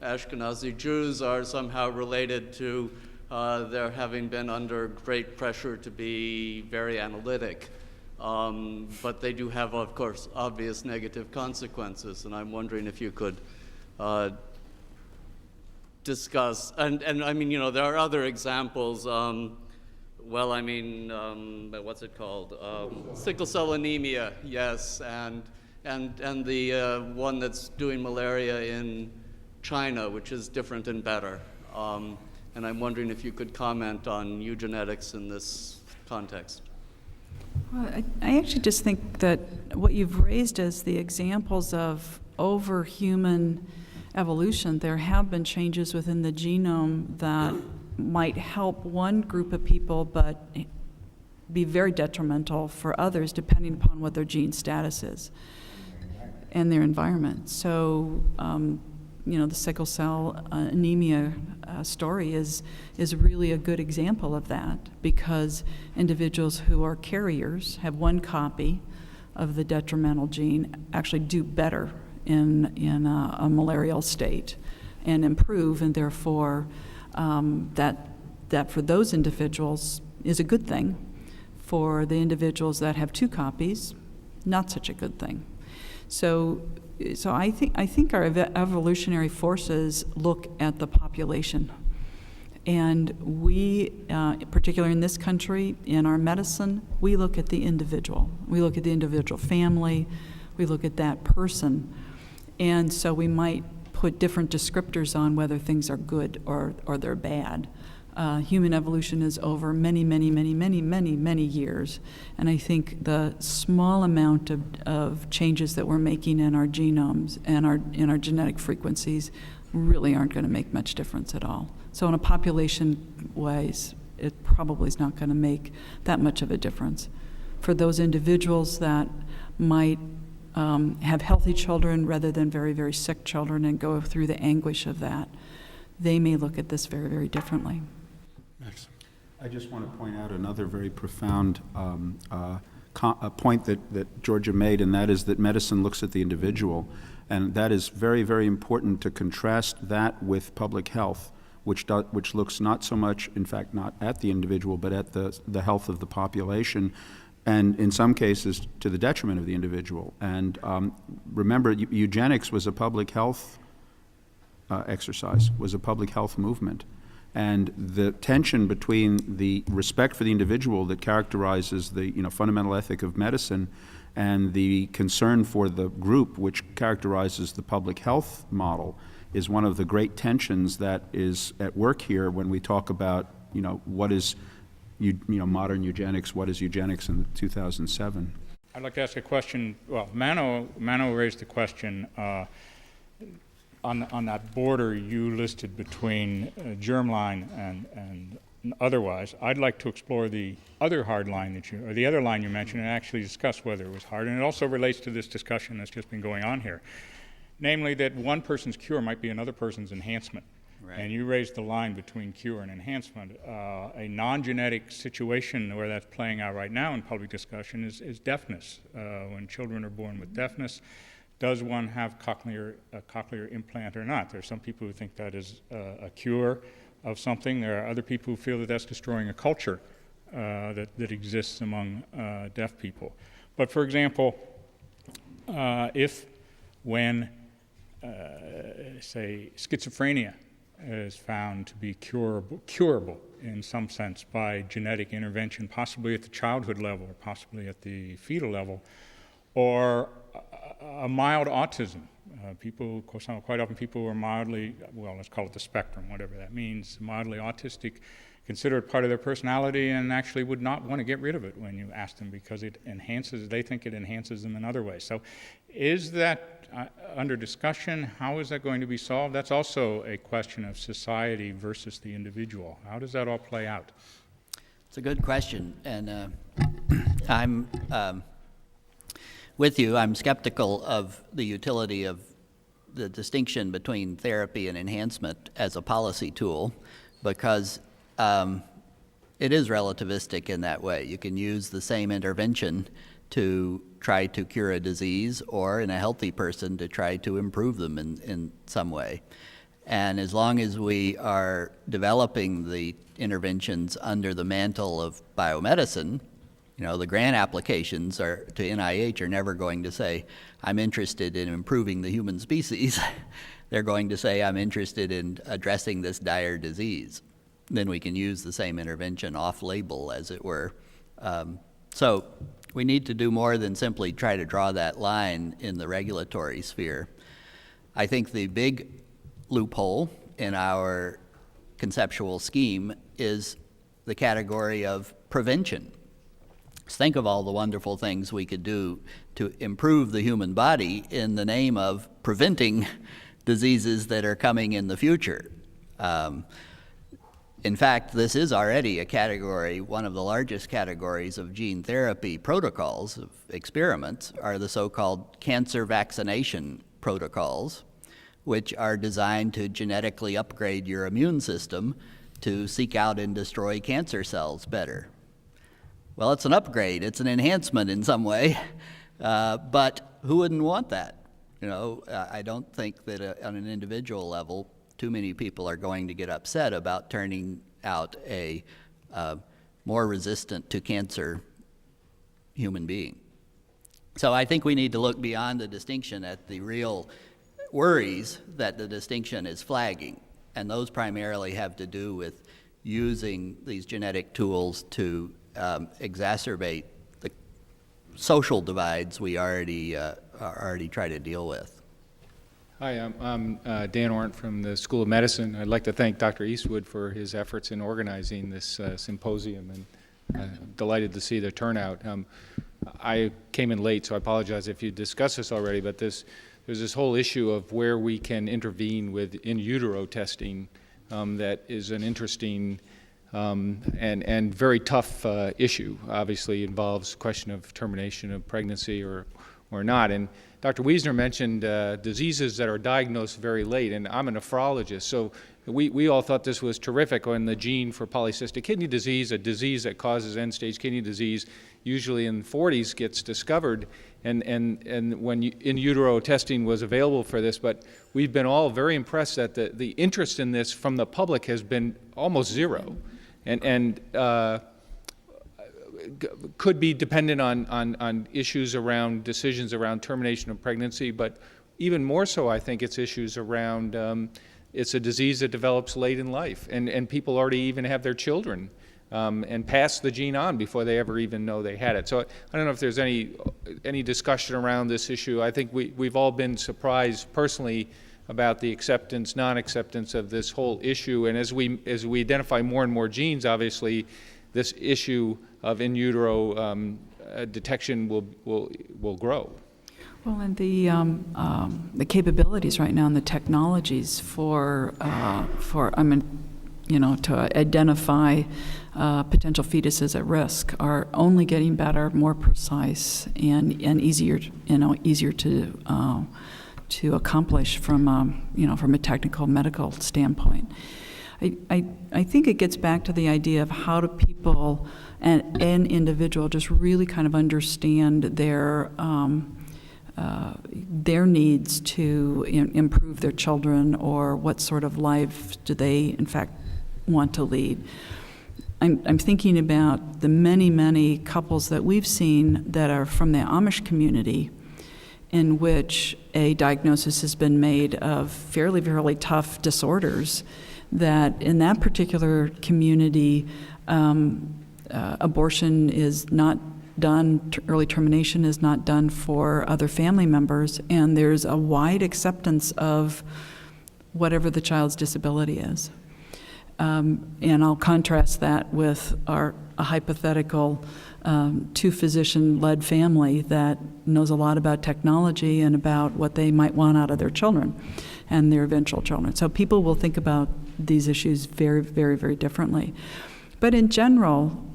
Ashkenazi Jews are somehow related to their having been under great pressure to be very analytic. But they do have, of course, obvious negative consequences, and I'm wondering if you could discuss, and I mean, you know, there are other examples. Well, I mean, what's it called? Sickle cell anemia, yes, and the one that's doing malaria in China, which is different and better. And I'm wondering if you could comment on eugenetics in this context. Well, I actually just think that what you've raised as the examples of over-human evolution, there have been changes within the genome that might help one group of people but be very detrimental for others depending upon what their gene status is and their environment. So, you know, the sickle cell anemia story is really a good example of that, because individuals who are carriers have one copy of the detrimental gene actually do better in a malarial state and improve, and therefore that for those individuals is a good thing. For the individuals that have two copies, not such a good thing. So I think our evolutionary forces look at the population, and we, particularly in this country, in our medicine, we look at the individual. We look at the individual family. We look at that person, and so we might put different descriptors on whether things are good or they're bad. Human evolution is over many, many, many, many, many, many years, and I think the small amount of changes that we're making in our genomes and in our genetic frequencies really aren't going to make much difference at all. So in a population wise, it probably is not going to make that much of a difference. For those individuals that might have healthy children rather than very, very sick children and go through the anguish of that, they may look at this very, very differently. I just want to point out another very profound point that Georgia made, and that is that medicine looks at the individual. And that is very, very important to contrast that with public health, which looks not so much, in fact, not at the individual, but at the health of the population, and in some cases to the detriment of the individual. And remember, eugenics was a public health exercise, was a public health movement. And the tension between the respect for the individual that characterizes the fundamental ethic of medicine and the concern for the group, which characterizes the public health model, is one of the great tensions that is at work here when we talk about, what is, modern eugenics, what is eugenics in 2007. I'd like to ask a question. Well, Mano raised the question on that border you listed between germline and otherwise. I'd like to explore the other hard line or the other line you mentioned, and actually discuss whether it was hard. And it also relates to this discussion that's just been going on here, namely that one person's cure might be another person's enhancement. Right. And you raised the line between cure and enhancement. A non-genetic situation where that's playing out right now in public discussion is deafness. When children are born with deafness, does one have a cochlear implant or not? There are some people who think that is a cure of something. There are other people who feel that that's destroying a culture that exists among deaf people. But for example, when say schizophrenia is found to be curable in some sense by genetic intervention, possibly at the childhood level or possibly at the fetal level, or a mild autism. Quite often people who are mildly, well, let's call it the spectrum, whatever that means, mildly autistic, consider it part of their personality and actually would not want to get rid of it when you ask them because they think it enhances them in other ways. So is that under discussion? How is that going to be solved? That's also a question of society versus the individual. How does that all play out? It's a good question, and I'm with you. I'm skeptical of the utility of the distinction between therapy and enhancement as a policy tool because it is relativistic in that way. You can use the same intervention to try to cure a disease or in a healthy person to try to improve them in some way. And as long as we are developing the interventions under the mantle of biomedicine, the grant applications to NIH are never going to say, I'm interested in improving the human species. They're going to say, I'm interested in addressing this dire disease. Then we can use the same intervention off-label, as it were. So we need to do more than simply try to draw that line in the regulatory sphere. I think the big loophole in our conceptual scheme is the category of prevention. Think of all the wonderful things we could do to improve the human body in the name of preventing diseases that are coming in the future. In fact, this is already a category, one of the largest categories of gene therapy protocols, of experiments, are the so-called cancer vaccination protocols, which are designed to genetically upgrade your immune system to seek out and destroy cancer cells better. Well, it's an upgrade, it's an enhancement in some way, but who wouldn't want that? I don't think that on an individual level, too many people are going to get upset about turning out a more resistant to cancer human being. So I think we need to look beyond the distinction at the real worries that the distinction is flagging, and those primarily have to do with using these genetic tools to exacerbate the social divides we already try to deal with. Hi, I'm Dan Ornt from the School of Medicine. I'd like to thank Dr. Eastwood for his efforts in organizing this symposium, and delighted to see the turnout. I came in late, so I apologize if you discussed this already, but there's this whole issue of where we can intervene with in utero testing that is an interesting and very tough issue. Obviously involves question of termination of pregnancy or not. And Dr. Wiesner mentioned diseases that are diagnosed very late, and I'm a nephrologist, so we all thought this was terrific when the gene for polycystic kidney disease, a disease that causes end-stage kidney disease, usually in the 40s gets discovered, and when in utero testing was available for this, but we've been all very impressed that the interest in this from the public has been almost zero, and could be dependent on issues around decisions around termination of pregnancy, but even more so I think it's issues around it's a disease that develops late in life, and people already even have their children and pass the gene on before they ever even know they had it. So I don't know if there's any discussion around this issue. I think we've all been surprised personally about the acceptance, non-acceptance of this whole issue. And as we identify more and more genes, obviously, this issue of in utero detection will grow. Well, and the capabilities right now and the technologies for to identify potential fetuses at risk are only getting better, more precise, and easier to accomplish from a technical medical standpoint. I think it gets back to the idea of how do people and an individual just really kind of understand their needs to improve their children, or what sort of life do they in fact want to lead. I'm thinking about the many couples that we've seen that are from the Amish community, in which a diagnosis has been made of fairly tough disorders, that in that particular community, abortion is not done, early termination is not done for other family members, and there's a wide acceptance of whatever the child's disability is. And I'll contrast that with a hypothetical two-physician-led family that knows a lot about technology and about what they might want out of their children and their eventual children. So people will think about these issues very differently. But in general,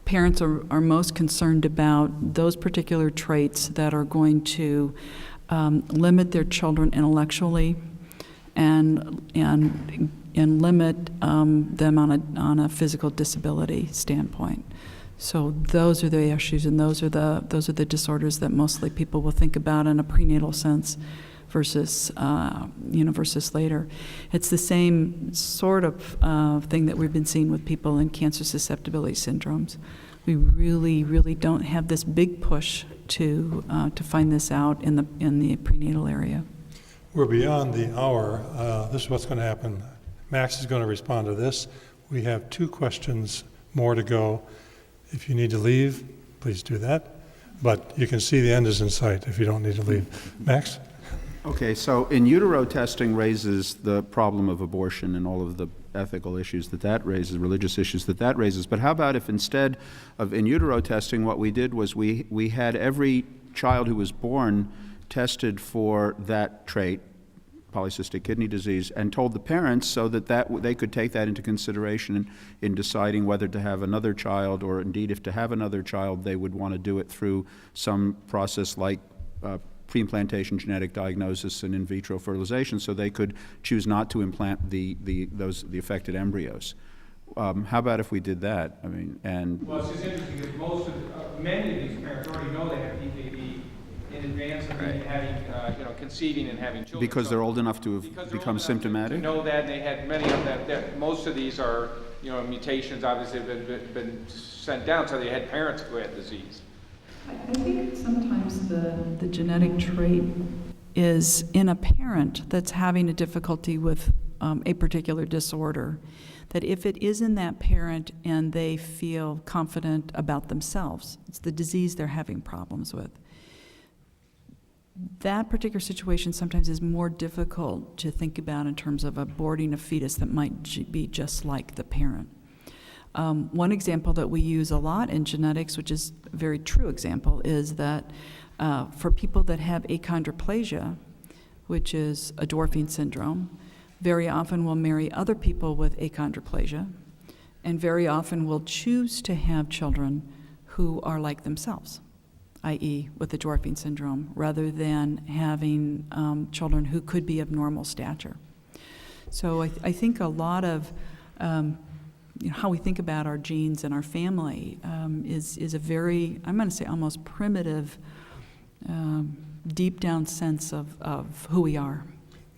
parents are most concerned about those particular traits that are going to limit their children intellectually and limit them on a physical disability standpoint. So those are the issues, and those are the disorders that mostly people will think about in a prenatal sense versus later. It's the same sort of thing that we've been seeing with people in cancer susceptibility syndromes. We really don't have this big push to find this out in the prenatal area. We're beyond the hour. This is what's going to happen. Max is going to respond to this. We have 2 questions more to go. If you need to leave, please do that. But you can see the end is in sight if you don't need to leave. Max? Okay, so in utero testing raises the problem of abortion and all of the ethical issues that raises, religious issues that raises. But how about if instead of in utero testing, what we did was we had every child who was born tested for that trait, polycystic kidney disease, and told the parents so that they could take that into consideration in deciding whether to have another child, or indeed if to have another child, they would want to do it through some process like pre-implantation genetic diagnosis and in vitro fertilization, so they could choose not to implant the affected embryos. How about if we did that? I mean, and well, it's just interesting because many of these parents already know they have PKD in advance of having, conceiving and having children. Because they're old enough to have become symptomatic? To know that, and they had many of them. Most of these are, mutations obviously have been sent down, so they had parents who had disease. I think sometimes the genetic trait is in a parent that's having a difficulty with a particular disorder, that if it is in that parent and they feel confident about themselves, it's the disease they're having problems with. That particular situation sometimes is more difficult to think about in terms of aborting a fetus that might be just like the parent. One example that we use a lot in genetics, which is a very true example, is that for people that have achondroplasia, which is a dwarfing syndrome, very often will marry other people with achondroplasia, and very often will choose to have children who are like themselves, i.e. with the dwarfing syndrome, rather than having children who could be of normal stature. So I think a lot of how we think about our genes and our family is a very, I'm going to say almost primitive, deep down sense of who we are.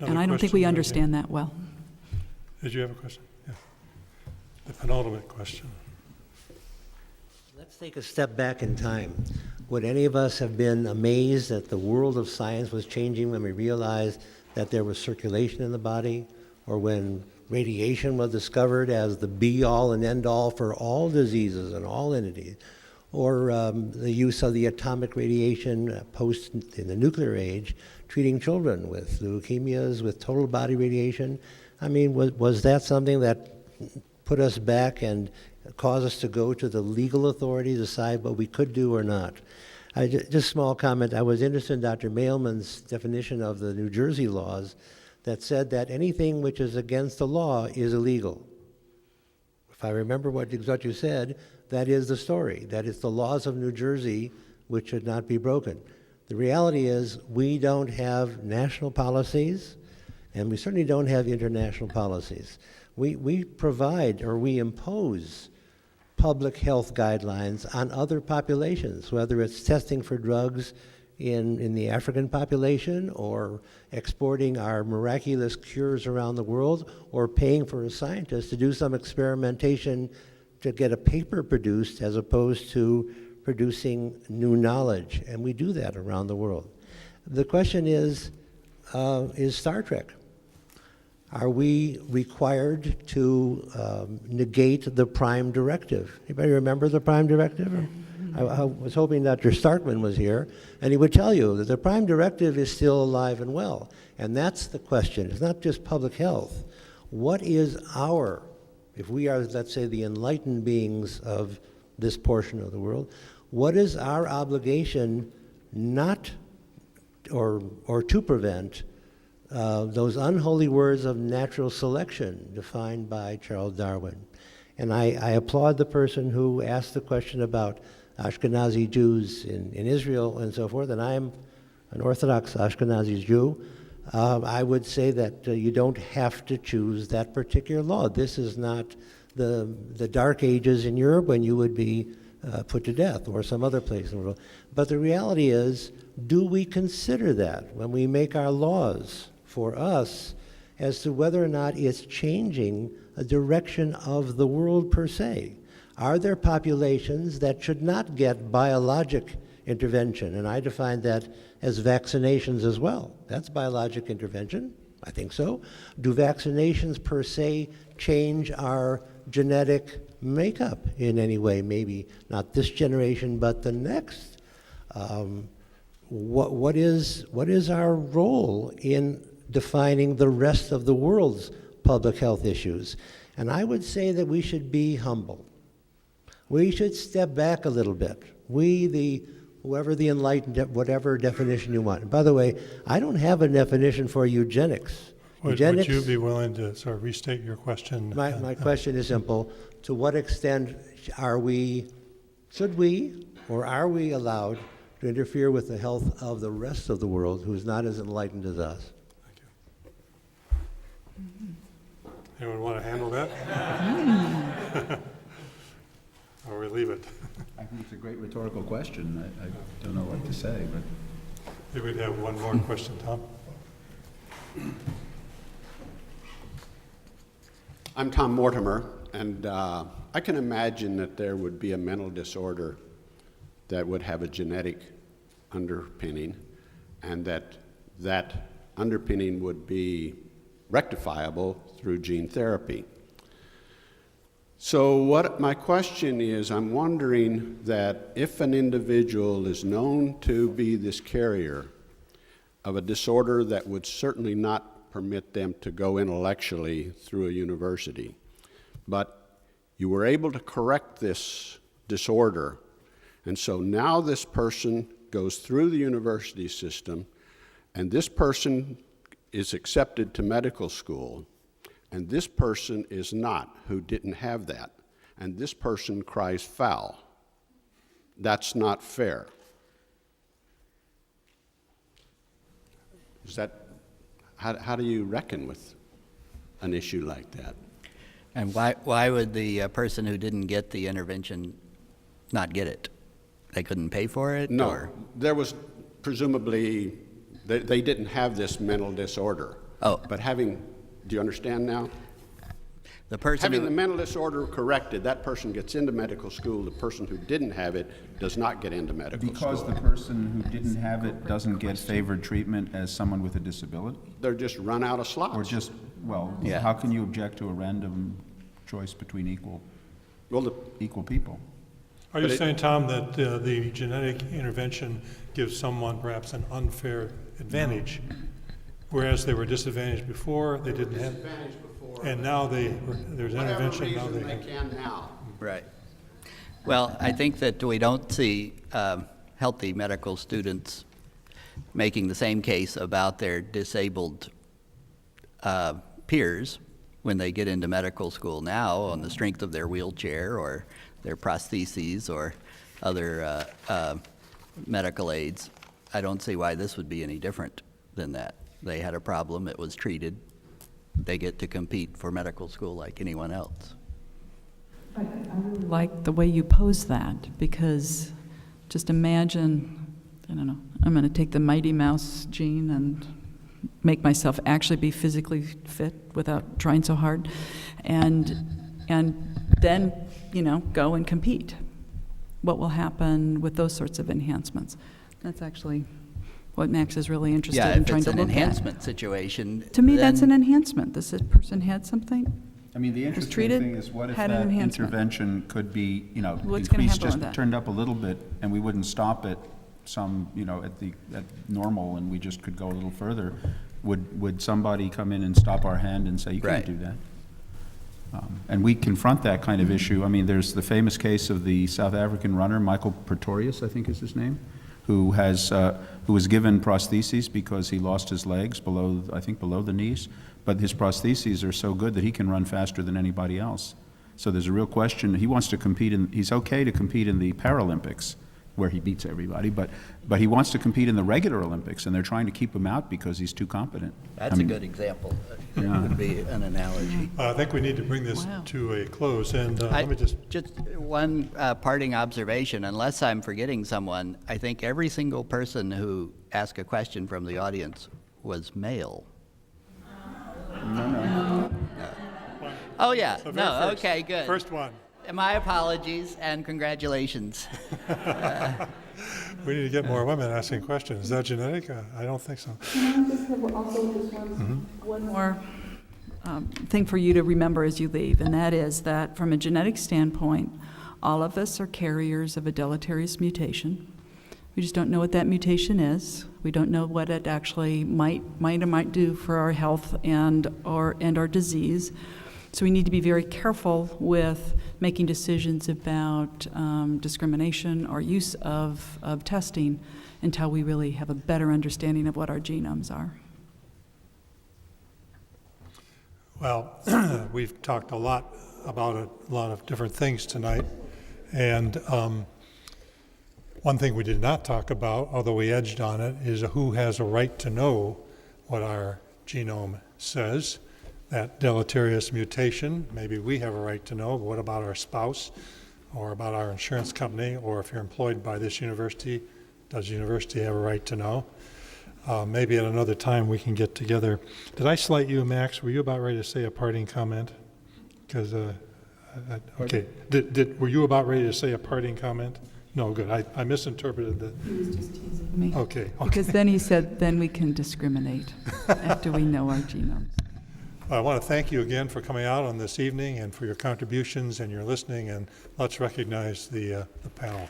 Another and I don't think we question, understand that well. Did you have a question? Yeah. The penultimate question. Let's take a step back in time. Would any of us have been amazed that the world of science was changing when we realized that there was circulation in the body, or when radiation was discovered as the be-all and end-all for all diseases and all entities, or the use of the atomic radiation post in the nuclear age treating children with leukemias, with total body radiation. I mean, was that something that put us back and caused us to go to the legal authority to decide what we could do or not? Just a small comment. I was interested in Dr. Mailman's definition of the New Jersey laws that said that anything which is against the law is illegal. If I remember what you said, that is the story, that it's the laws of New Jersey which should not be broken. The reality is we don't have national policies, and we certainly don't have international policies. We provide or we impose public health guidelines on other populations, whether it's testing for drugs in the African population, or exporting our miraculous cures around the world, or paying for a scientist to do some experimentation to get a paper produced as opposed to producing new knowledge. And we do that around the world. The question is Star Trek. Are we required to negate the Prime Directive? Anybody remember the Prime Directive? I was hoping Dr. Starkman was here, and he would tell you that the Prime Directive is still alive and well. And that's the question. It's not just public health. What is our, if we are, let's say, the enlightened beings of this portion of the world, what is our obligation not, or to prevent those unholy words of natural selection defined by Charles Darwin? And I applaud the person who asked the question about Ashkenazi Jews in Israel and so forth, and I'm an Orthodox Ashkenazi Jew. I would say that you don't have to choose that particular law. This is not the Dark Ages in Europe when you would be put to death, or some other place in the world. But the reality is, do we consider that when we make our laws for us as to whether or not it's changing a direction of the world per se? Are there populations that should not get biologic intervention? And I define that as vaccinations as well. That's biologic intervention. I think so. Do vaccinations per se change our genetic makeup in any way? Maybe not this generation, but the next. What is our role in defining the rest of the world's public health issues? And I would say that we should be humble. We should step back a little bit. Whoever the enlightened, whatever definition you want. And by the way, I don't have a definition for eugenics. Would you be willing to sort of restate your question? My question is simple. To what extent should we, or are we allowed to interfere with the health of the rest of the world who's not as enlightened as us? Anyone want to handle that? Or we leave it? I think it's a great rhetorical question. I don't know what to say, but. Maybe we'd have one more question, Tom. I'm Tom Mortimer, and I can imagine that there would be a mental disorder that would have a genetic underpinning, and that underpinning would be rectifiable through gene therapy. So what my question is, I'm wondering that if an individual is known to be this carrier of a disorder that would certainly not permit them to go intellectually through a university, but you were able to correct this disorder, and so now this person goes through the university system, and this person is accepted to medical school, and this person is not, who didn't have that, and this person cries foul. That's not fair. Is that, how do you reckon with an issue like that? And why would the person who didn't get the intervention not get it? They couldn't pay for it? No, or? There was presumably, they didn't have this mental disorder. Oh. But do you understand now? The person having the mental disorder corrected, that person gets into medical school. The person who didn't have it does not get into medical school. Because the person who didn't have it doesn't get favored treatment as someone with a disability? They're just run out of slots. Or just, Yeah. How can you object to a random choice between equal people? Are you But saying, Tom, that the genetic intervention gives someone perhaps an unfair advantage, whereas they were disadvantaged before, they didn't have, and now there's intervention, now they have. can now. Right. Well, I think that we don't see healthy medical students making the same case about their disabled peers when they get into medical school now on the strength of their wheelchair or their prostheses or other medical aids. I don't see why this would be any different than that. They had a problem, it was treated. They get to compete for medical school like anyone else. I really like the way you pose that, because just imagine, I don't know, I'm going to take the Mighty Mouse gene and make myself actually be physically fit without trying so hard, and then, you know, go and compete. What will happen with those sorts of enhancements? That's actually what Max is really interested in trying to look at. Yeah, if it's an enhancement situation. To me, that's an then- enhancement. This person had something. I mean, the was interesting treated, thing is, what if had that an enhancement. intervention could be, you know, What's gonna increased, happen just with that? turned up a little bit, and we wouldn't stop at some, you know, at normal, and we just could go a little further? Would somebody come in and stop our hand and say, you can't Right. do that? And we confront that kind of issue. I mean, there's the famous case of the South African runner, Michael Pretorius, I think is his name, who was given prostheses because he lost his legs below the knees, but his prostheses are so good that he can run faster than anybody else. So there's a real question. He wants to compete he's okay to compete in the Paralympics, where he beats everybody, but he wants to compete in the regular Olympics, and they're trying to keep him out because he's too competent. That's a good example. Yeah. Would be an analogy. I think we need to bring this to a close, and let me just... Just one parting observation, unless I'm forgetting someone, I think every single person who asked a question from the audience was male. No. Oh, yeah, So very no, first. okay, good. First one. My apologies and congratulations. We need to get more women asking questions. Is that genetic? I don't think so. Can I just have also just one more thing for you to remember as you leave, and that is that from a genetic standpoint, all of us are carriers of a deleterious mutation. We just don't know what that mutation is. We don't know what it actually might do for our health and our disease. So we need to be very careful with making decisions about discrimination or use of testing until we really have a better understanding of what our genomes are. Well, we've talked a lot about a lot of different things tonight, and one thing we did not talk about, although we edged on it, is who has a right to know what our genome says. That deleterious mutation, maybe we have a right to know, but what about our spouse, or about our insurance company, or if you're employed by this university, does the university have a right to know? Maybe at another time we can get together. Did I slight you, Max? Were you about ready to say a parting comment? Because, okay, were you about ready to say a parting comment? No, good. I misinterpreted the... He was just teasing me. Okay. Because then he said, then we can discriminate after we know our genomes. I want to thank you again for coming out on this evening and for your contributions and your listening, and let's recognize the panel.